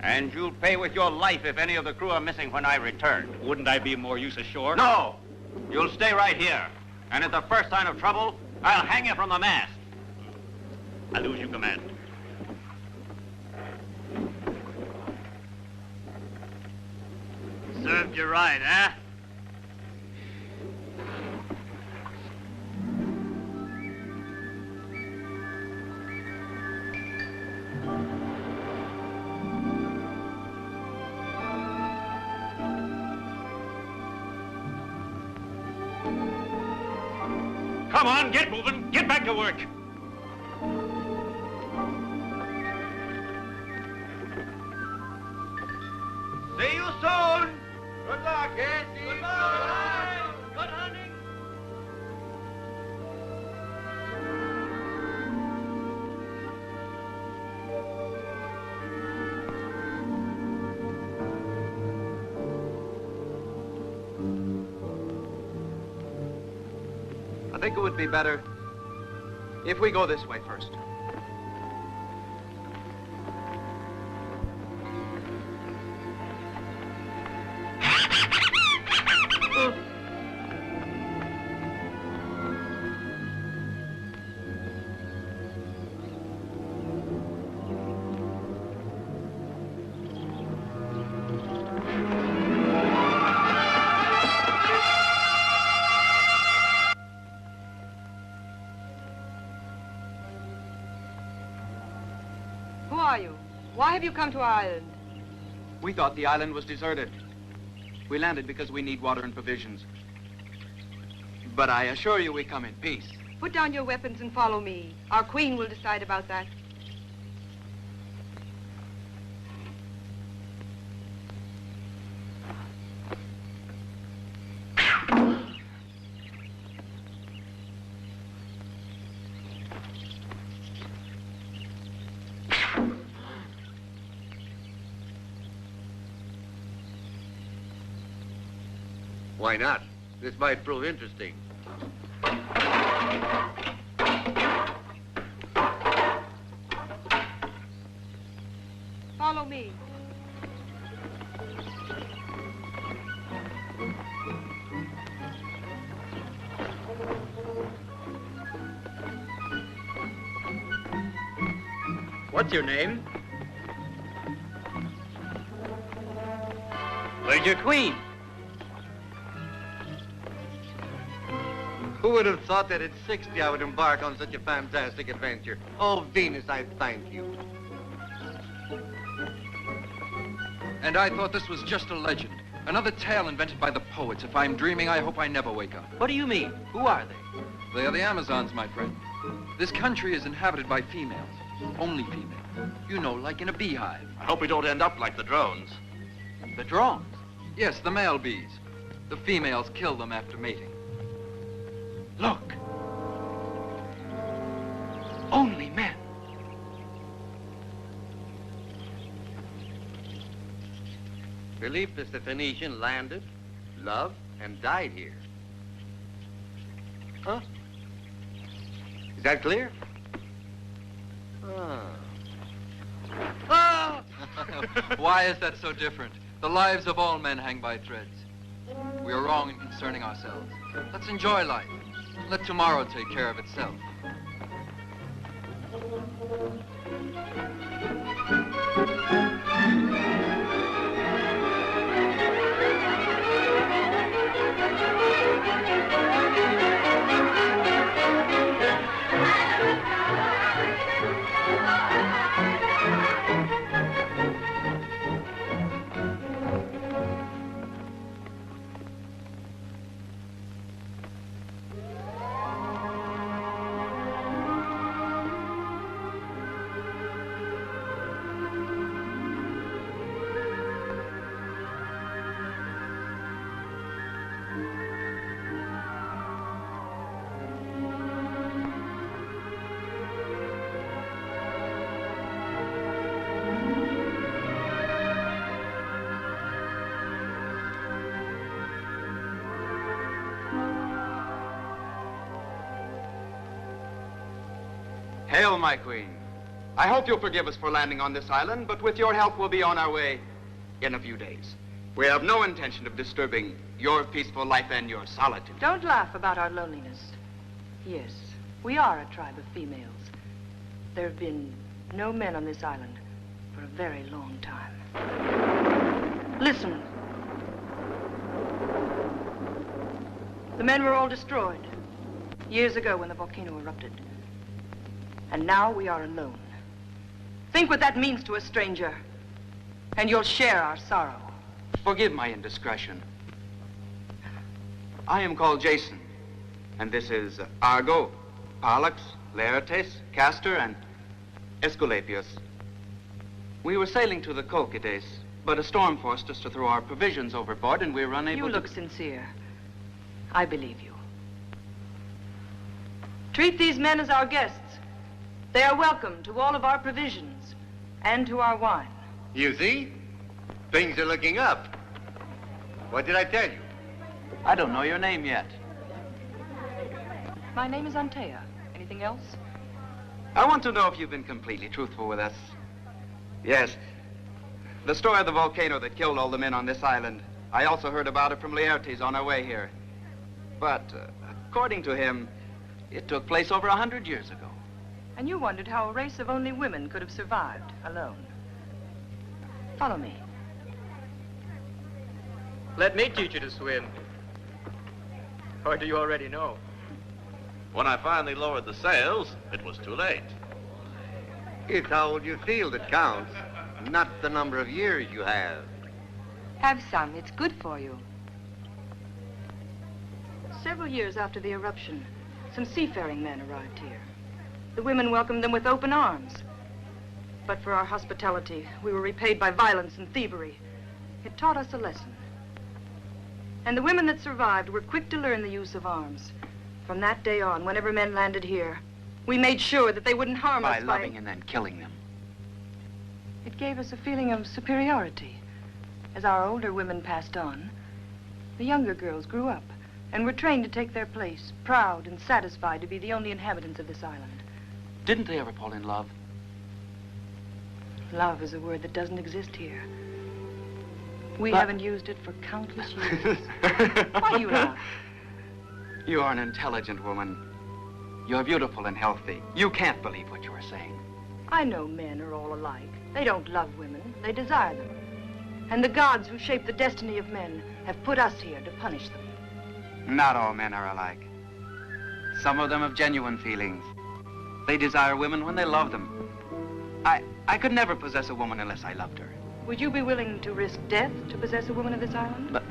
And you'll pay with your life if any of the crew are missing when I return. Wouldn't I be of more use ashore? No! You'll stay right here. And at the first sign of trouble, I'll hang you from the mast. I lose you command. Served you right, eh? Come on, get moving. Get back to work. See you soon. Good luck. Yes, good luck. Good hunting. I think it would be better if we go this way first. Why have you come to our island? We thought the island was deserted. We landed because we need water and provisions. But I assure you we come in peace. Put down your weapons and follow me. Our queen will decide about that. Why not? This might prove interesting. Follow me. What's your name? Where's your queen? Who would have thought that at 60 I would embark on such a fantastic adventure? Oh, Venus, I thank you. And I thought this was just a legend. Another tale invented by the poets. If I'm dreaming, I hope I never wake up. What do you mean? Who are they? They are the Amazons, my friend. This country is inhabited by females. Only females. You know, like in a beehive. I hope we don't end up like the drones. The drones? Yes, the male bees. The females kill them after mating. Look. Only men. Philippus the Phoenician landed, loved, and died here. Huh? Is that clear? Ah. Why is that so different? The lives of all men hang by threads. We are wrong in concerning ourselves. Let's enjoy life. Let tomorrow take care of itself. Hail, my queen. I hope you'll forgive us for landing on this island, but with your help, we'll be on our way in a few days. We have no intention of disturbing your peaceful life and your solitude. Don't laugh about our loneliness. Yes, we are a tribe of females. There have been no men on this island for a very long time. Listen. The men were all destroyed years ago when the volcano erupted. And now we are alone. Think what that means to a stranger, and you'll share our sorrow. Forgive my indiscretion. I am called Jason, and this is Argo, Pollux, Laertes, Castor, and Aesculapius. We were sailing to the Colchides, but a storm forced us to throw our provisions overboard, and we were unable You look sincere. I believe you. Treat these men as our guests. They are welcome to all of our provisions and to our wine. You see? Things are looking up. What did I tell you? I don't know your name yet. My name is Antea. Anything else? I want to know if you've been completely truthful with us. Yes. The story of the volcano that killed all the men on this island. I also heard about it from Laertes on our way here. But according to him, it took place over 100 years ago. And you wondered how a race of only women could have survived alone. Follow me. Let me teach you to swim. Or do you already know? When I finally lowered the sails, it was too late. It's how old you feel that counts, not the number of years you have. Have some. It's good for you. Several years after the eruption, some seafaring men arrived here. The women welcomed them with open arms. But for our hospitality, we were repaid by violence and thievery. It taught us a lesson. And the women that survived were quick to learn the use of arms. From that day on, whenever men landed here, we made sure that they wouldn't harm us by loving and then killing them. It gave us a feeling of superiority. As our older women passed on, the younger girls grew up and were trained to take their place, proud and satisfied to be the only inhabitants of this island. Didn't they ever fall in love? Love is a word that doesn't exist here. We haven't used it for countless years. Why do you laugh? You are an intelligent woman. You're beautiful and healthy. You can't believe what you are saying. I know men are all alike. They don't love women. They desire them. And the gods who shape the destiny of men have put us here to punish them. Not all men are alike. Some of them have genuine feelings. They desire women when they love them. I could never possess a woman unless I loved her. Would you be willing to risk death to possess a woman of this island? But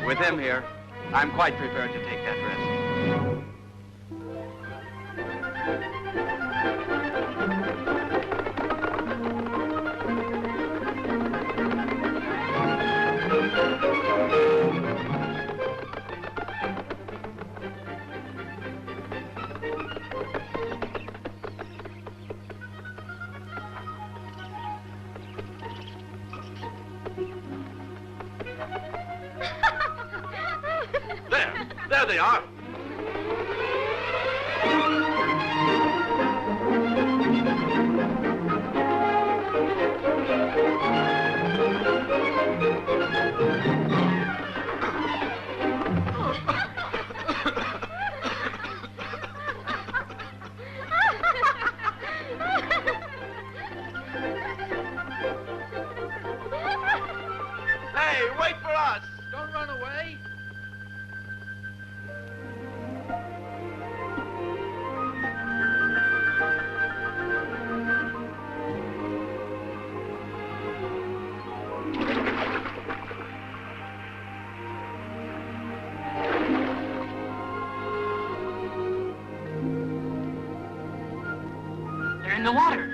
with him here, I'm quite prepared to take that risk. There they are. Hey, wait for us! Don't run away! They're in the water.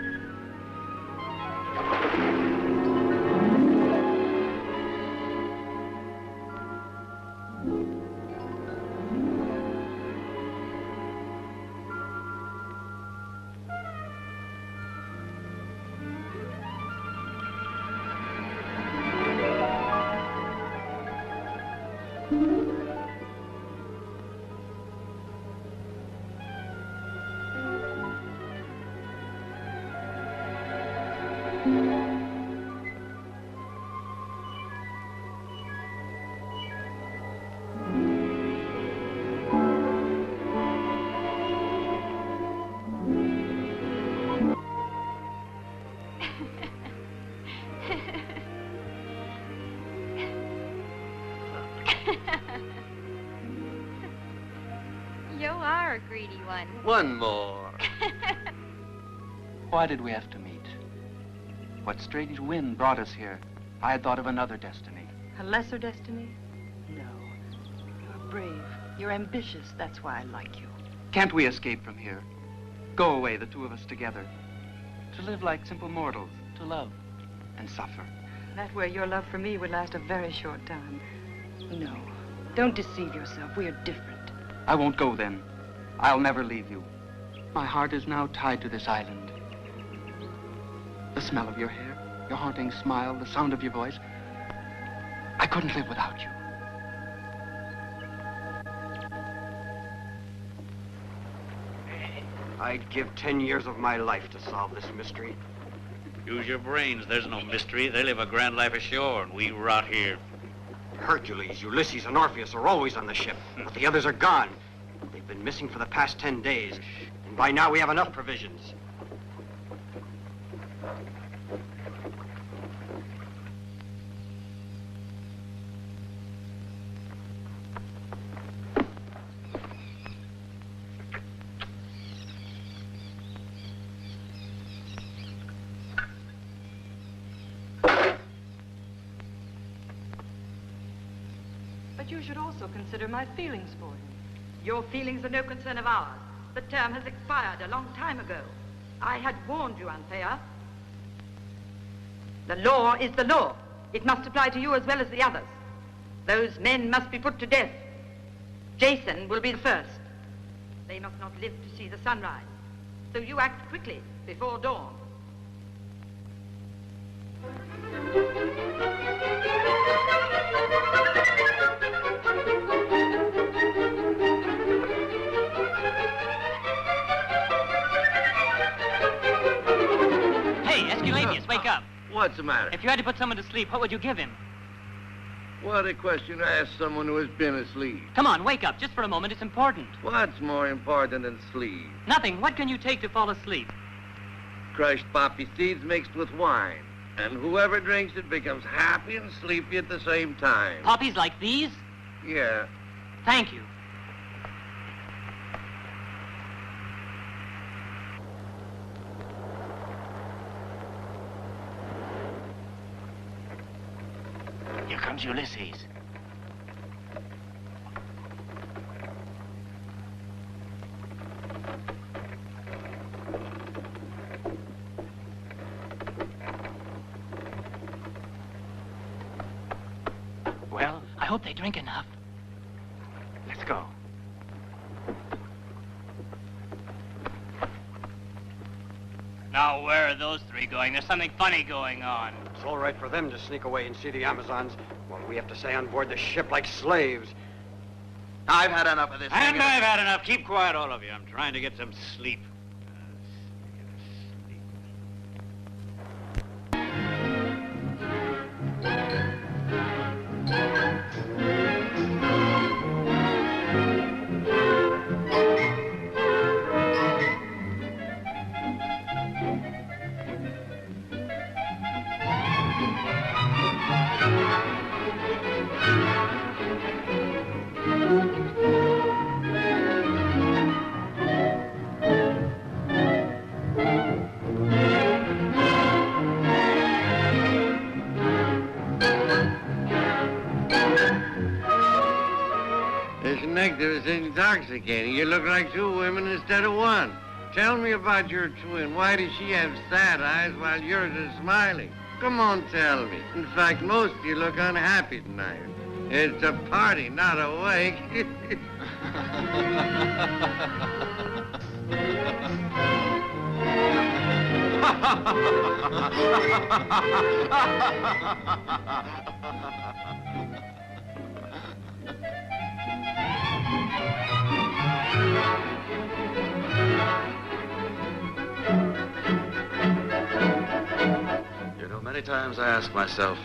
You are a greedy one. One more. Why did we have to meet? What strange wind brought us here? I had thought of another destiny. A lesser destiny? No. You're brave. You're ambitious. That's why I like you. Can't we escape from here? Go away, the two of us together. To live like simple mortals, to love and suffer. That way your love for me would last a very short time. No. Don't deceive yourself. We are different. I won't go then. I'll never leave you. My heart is now tied to this island. The smell of your hair, your haunting smile, the sound of your voice. I couldn't live without you. I'd give 10 years of my life to solve this mystery. Use your brains. There's no mystery. They live a grand life ashore, and we rot here. Hercules, Ulysses, and Orpheus are always on the ship, but the others are gone. They've been missing for the past 10 days, and by now we have enough provisions. But you should also consider my feelings for him. Your feelings are no concern of ours. The term has expired a long time ago. I had warned you, Anthea. The law is the law. It must apply to you as well as the others. Those men must be put to death. Jason will be the first. They must not live to see the sunrise. So you act quickly before dawn. Wake up. What's the matter? If you had to put someone to sleep, what would you give him? What a question to ask someone who has been asleep. Come on, wake up. Just for a moment. It's important. What's more important than sleep? Nothing. What can you take to fall asleep? Crushed poppy seeds mixed with wine. And whoever drinks it becomes happy and sleepy at the same time. Poppies like these? Yeah. Thank you. Here comes Ulysses. hope they drink enough. Let's go. Now, where are those three going? There's something funny going on. It's all right for them to sneak away and see the Amazons, while we have to stay on board the ship like slaves. I've had enough of this. And I've had enough. Keep quiet, all of you. I'm trying to get some sleep. Nectar is intoxicating. You look like two women instead of one. Tell me about your twin. Why does she have sad eyes while yours is smiling? Come on, tell me. In fact, most of you look unhappy tonight. It's a party, not a wake. You know, many times I ask myself,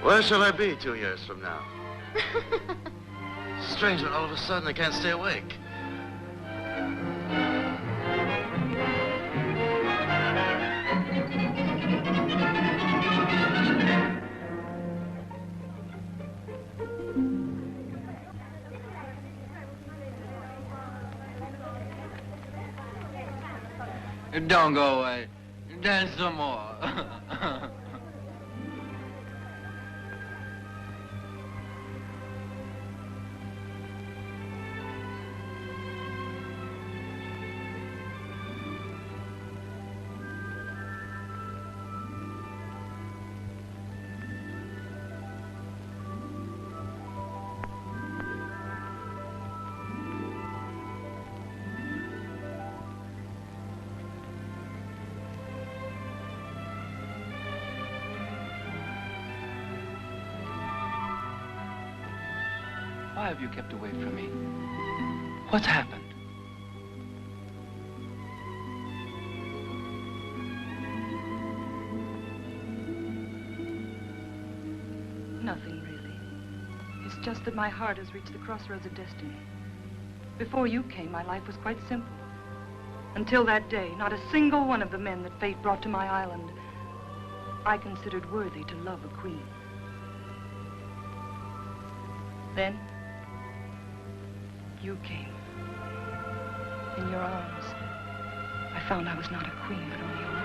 where shall I be 2 years from now? Strange when all of a sudden I can't stay awake. Don't go away. Dance some more. Why have you kept away from me? What's happened? Nothing, really. It's just that my heart has reached the crossroads of destiny. Before you came, my life was quite simple. Until that day, not a single one of the men that fate brought to my island I considered worthy to love a queen. Then, you came. In your arms, I found I was not a queen, but only a woman.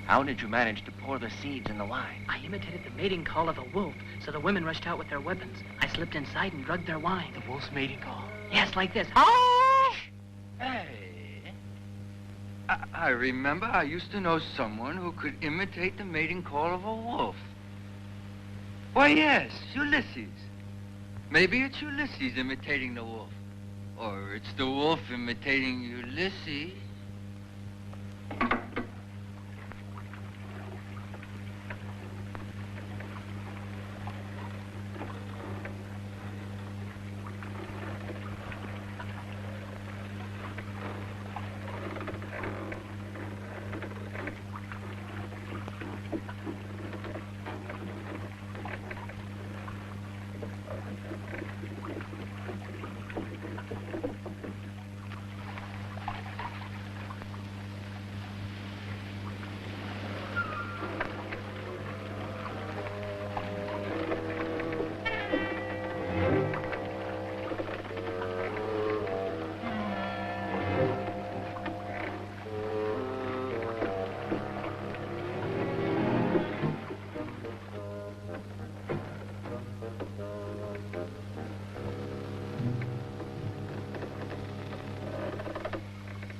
How did you manage to pour the seeds in the wine? I imitated the mating call of a wolf, so the women rushed out with their weapons. I slipped inside and drugged their wine. The wolf's mating call? Yes, like this. Oh! Hey. I remember I used to know someone who could imitate the mating call of a wolf. Why, yes, Ulysses. Maybe it's Ulysses imitating the wolf. Or it's the wolf imitating Ulysses.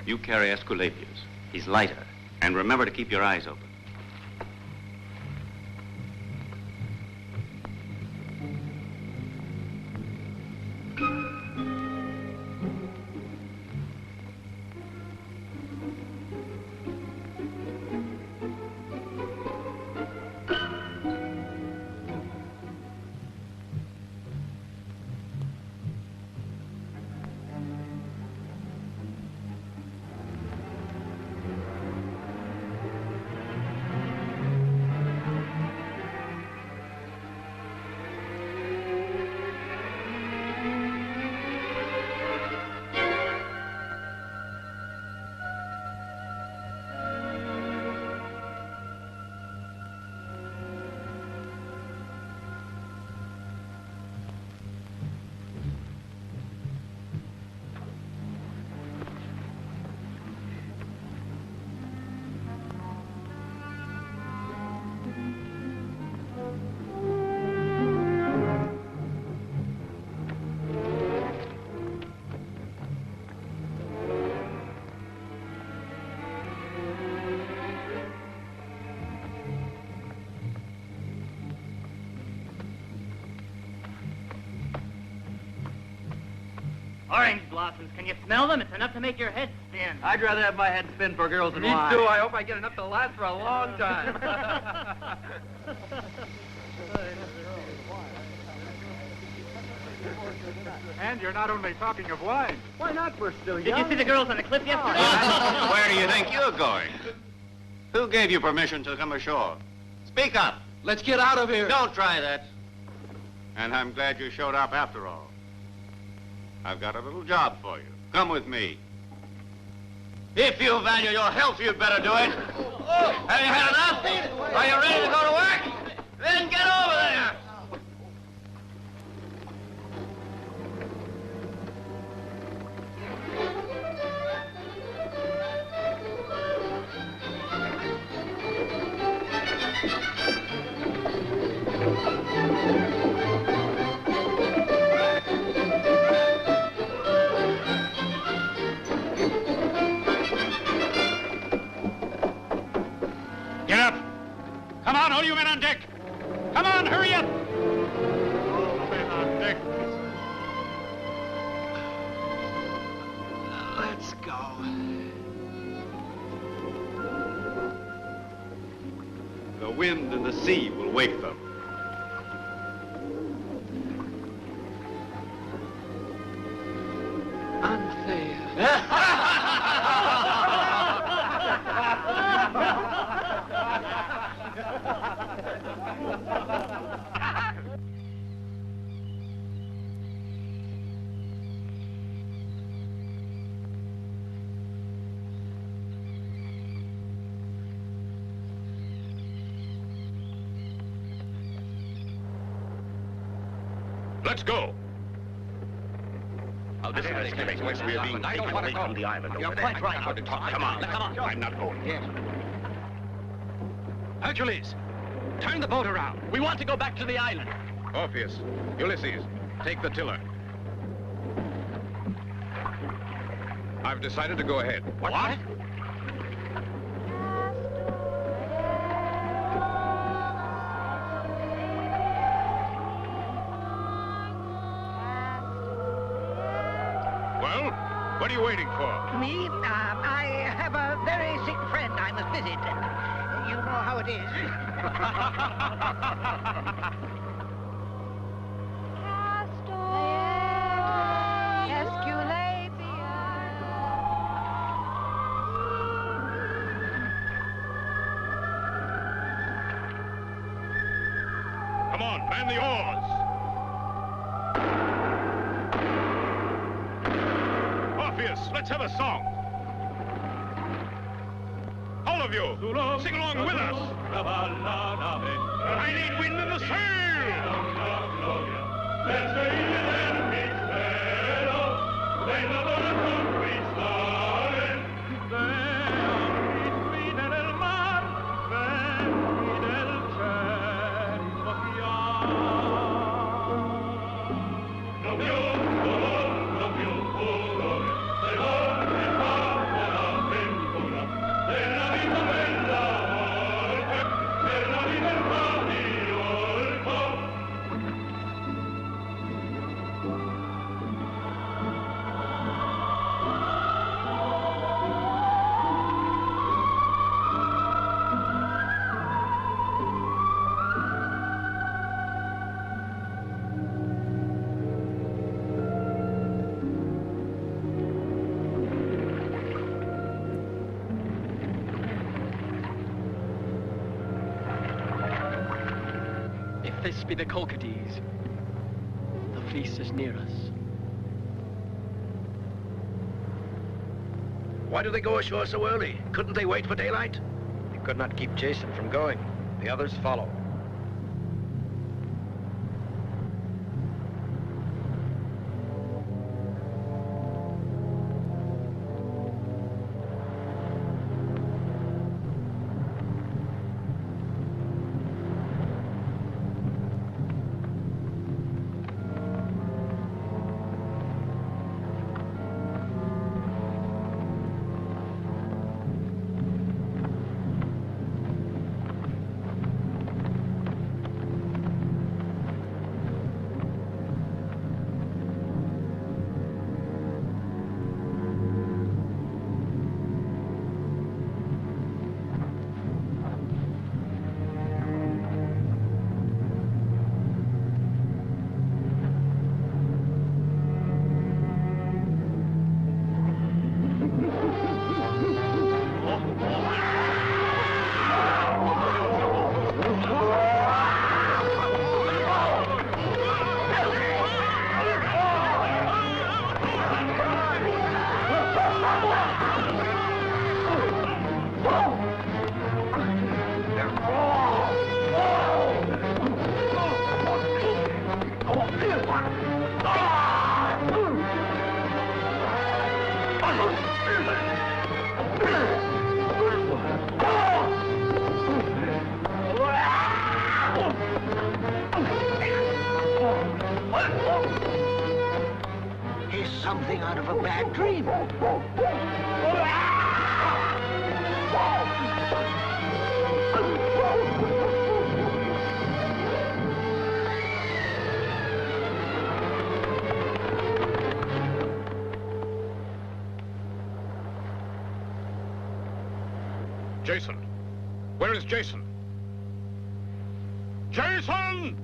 You carry Aesculapius. He's lighter. And remember to keep your eyes open. Orange blossoms. Can you smell them? It's enough to make your head spin. I'd rather have my head spin for girls than wine. Me too. I hope I get enough to last for a long time. And you're not only talking of wine. Why not? We're still Did young. you see the girls on the cliff yesterday? Where do you think you're going? Who gave you permission to come ashore? Speak up. Let's get out of here. Don't try that. And I'm glad you showed up after all. I've got a little job for you. Come with me. If you value your health, you'd better do it. Have you had enough? Are you ready to go to work? Then get over there. Get up! Come on, all you men on deck! Come on, hurry up! All men on deck. Let's go. The wind and the sea will wake them. Let's go. Oh, this is a place where we are being taken away from the island over there. You're quite right. How to talk. Come on. Come on. I'm not going. Yes. Hercules, turn the boat around. We want to go back to the island. Orpheus, Ulysses, take the tiller. I've decided to go ahead. What? Well, what are you waiting for? Me? I have a very sick friend I must visit. You know how it is. Come on, man the oars. Orpheus, let's have a song. All of you, sing along with us. I need wind in the sail. this be the Colchides. The fleece is near us. Why do they go ashore so early? Couldn't they wait for daylight? They could not keep Jason from going. The others follow. Is something out of a bad dream? Jason! Where is Jason? Jason!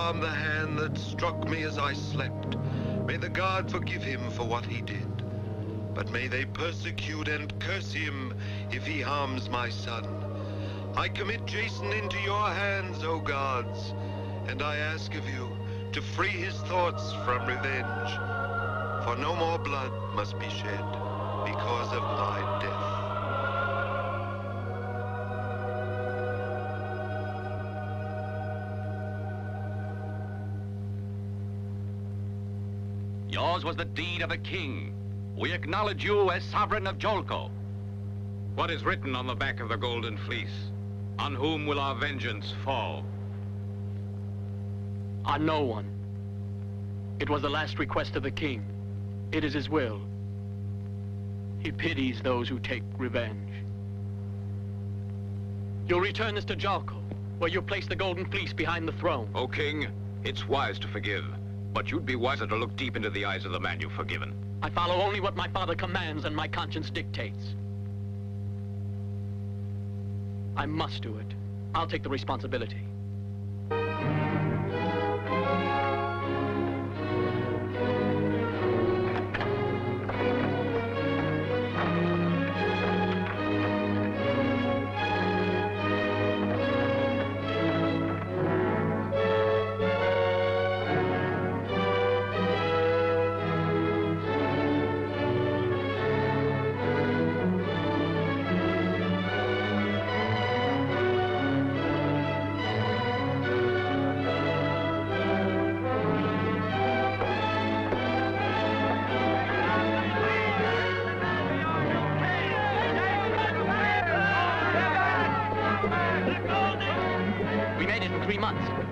arm the hand that struck me as I slept. May the God forgive him for what he did. But may they persecute and curse him if he harms my son. I commit Jason into your hands, O gods, and I ask of you to free his thoughts from revenge. For no more blood must be shed because of my death. Yours was the deed of a king. We acknowledge you as sovereign of Jolko. What is written on the back of the golden fleece? On whom will our vengeance fall? On no one. It was the last request of the king. It is his will. He pities those who take revenge. You'll return this to Jolko, where you'll place the golden fleece behind the throne. O king, it's wise to forgive, but you'd be wiser to look deep into the eyes of the man you've forgiven. I follow only what my father commands and my conscience dictates. I must do it. I'll take the responsibility.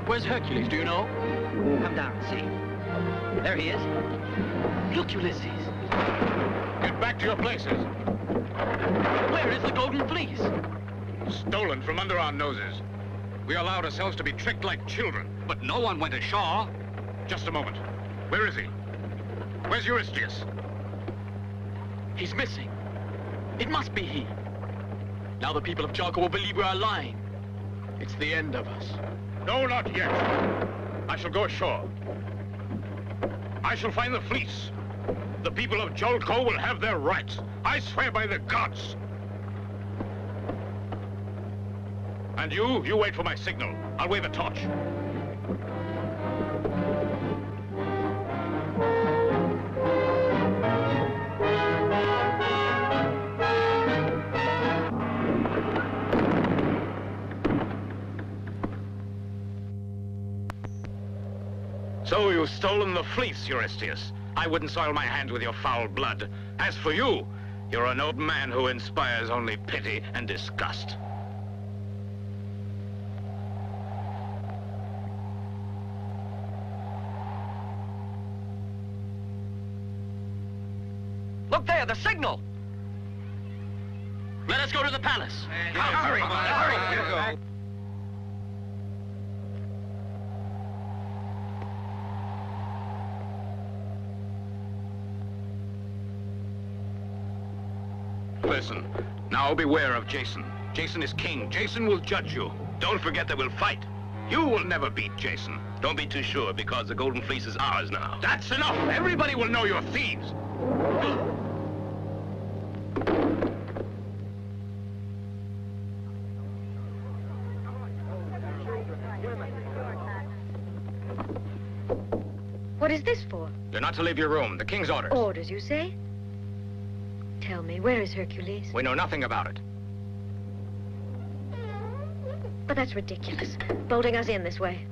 Where's Hercules, do you know? Come down and see. There he is. Look, Ulysses. Get back to your places. Where is the golden fleece? Stolen from under our noses. We allowed ourselves to be tricked like children. But no one went ashore. Just a moment. Where is he? Where's Eurystheus? He's missing. It must be he. Now the people of Jolko will believe we are lying. It's the end of us. No, not yet. I shall go ashore. I shall find the fleece. The people of Jolko will have their rights. I swear by the gods. And you wait for my signal. I'll wave a torch. So you've stolen the fleece, Eurystheus. I wouldn't soil my hands with your foul blood. As for you, you're an old man who inspires only pity and disgust. Look there, the signal! Let us go to the palace. Hurry, hurry! Listen, now beware of Jason. Jason is king. Jason will judge you. Don't forget that we'll fight. You will never beat Jason. Don't be too sure, because the golden fleece is ours now. That's enough! Everybody will know you're thieves! What is this for? You're not to leave your room. The king's orders. Orders, you say? Tell me, where is Hercules? We know nothing about it. But that's ridiculous, bolting us in this way.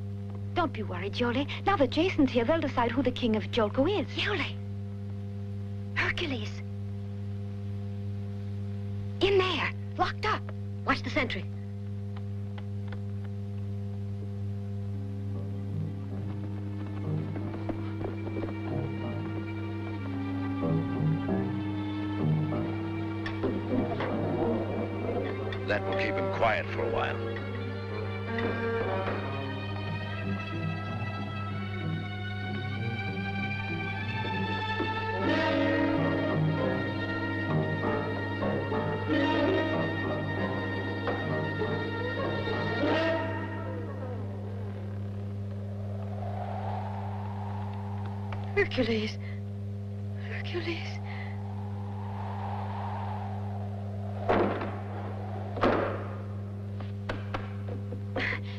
Don't be worried, Iole. Now that Jason's here, they'll decide who the king of Jolko is. Iole! Hercules! In there, locked up. Watch the sentry. That will keep him quiet for a while. Hercules. Hercules.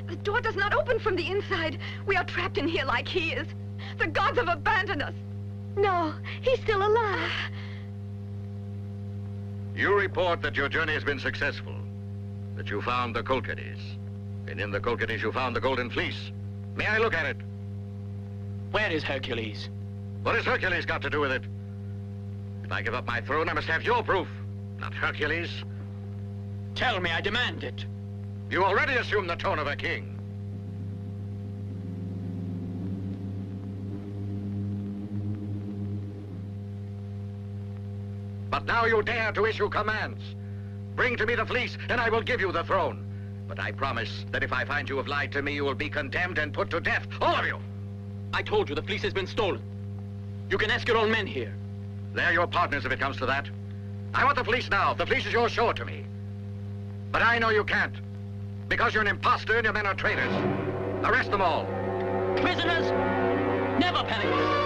The door does not open from the inside. We are trapped in here like he is. The gods have abandoned us. No, he's still alive. You report that your journey has been successful, that you found the Colchides, and in the Colchides you found the golden fleece. May I look at it? Where is Hercules? What has Hercules got to do with it? If I give up my throne, I must have your proof, not Hercules. Tell me, I demand it. You already assume the tone of a king. But now you dare to issue commands. Bring to me the fleece, and I will give you the throne. But I promise that if I find you have lied to me, you will be condemned and put to death, all of you. I told you the fleece has been stolen. You can ask your own men here. They're your partners if it comes to that. I want the fleece now. If the fleece is yours, show it to me. But I know you can't. Because you're an imposter and your men are traitors. Arrest them all. Prisoners, never panic.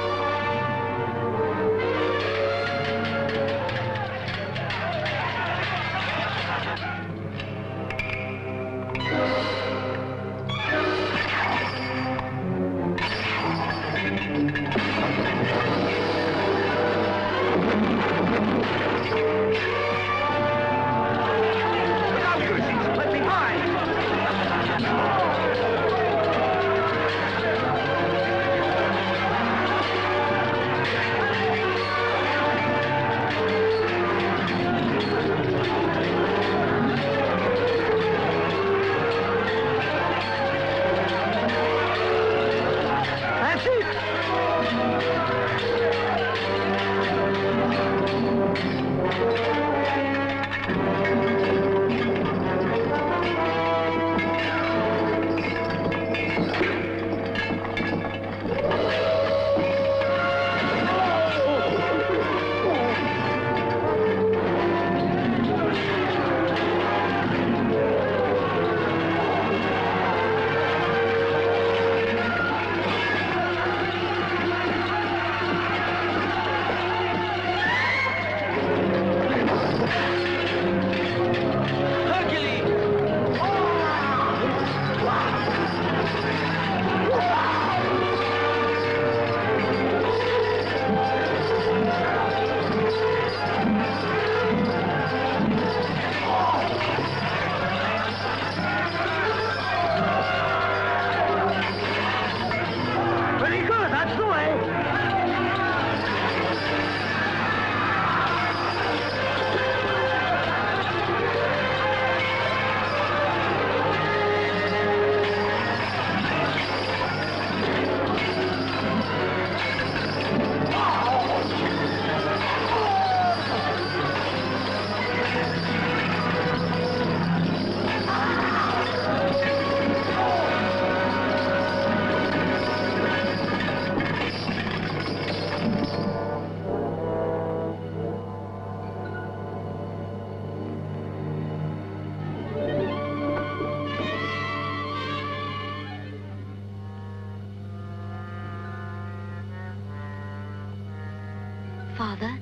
Father?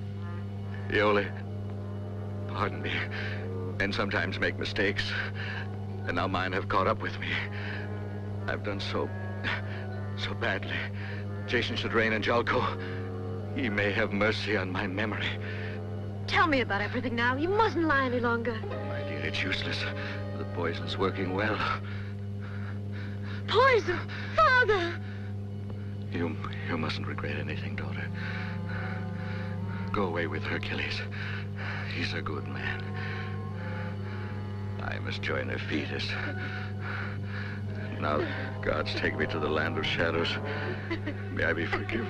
Iole, pardon me. Men sometimes make mistakes, and now mine have caught up with me. I've done so badly. Jason should reign in Jalco. He may have mercy on my memory. Tell me about everything now. You mustn't lie any longer. My dear, it's useless. The poison's working well. Poison! Father! You mustn't regret anything, daughter. Go away with Hercules. He's a good man. I must join a fetus. Now, gods take me to the land of shadows. May I be forgiven.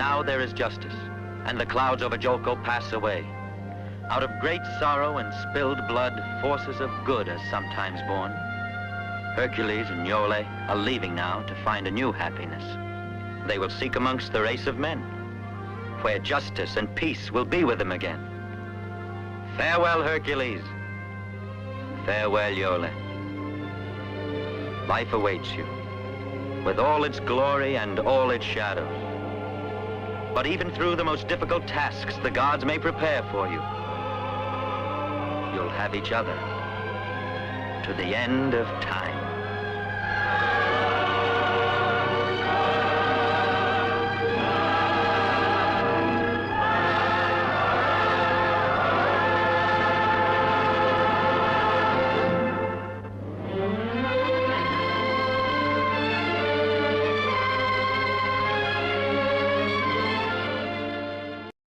Now there is justice, and the clouds over Jolko pass away. Out of great sorrow and spilled blood, forces of good are sometimes born. Hercules and Iolaeia are leaving now to find a new happiness. They will seek amongst the race of men, where justice and peace will be with them again. Farewell, Hercules. Farewell, Iolaeia. Life awaits you, with all its glory and all its shadows. But even through the most difficult tasks the gods may prepare for you, you'll have each other to the end of time.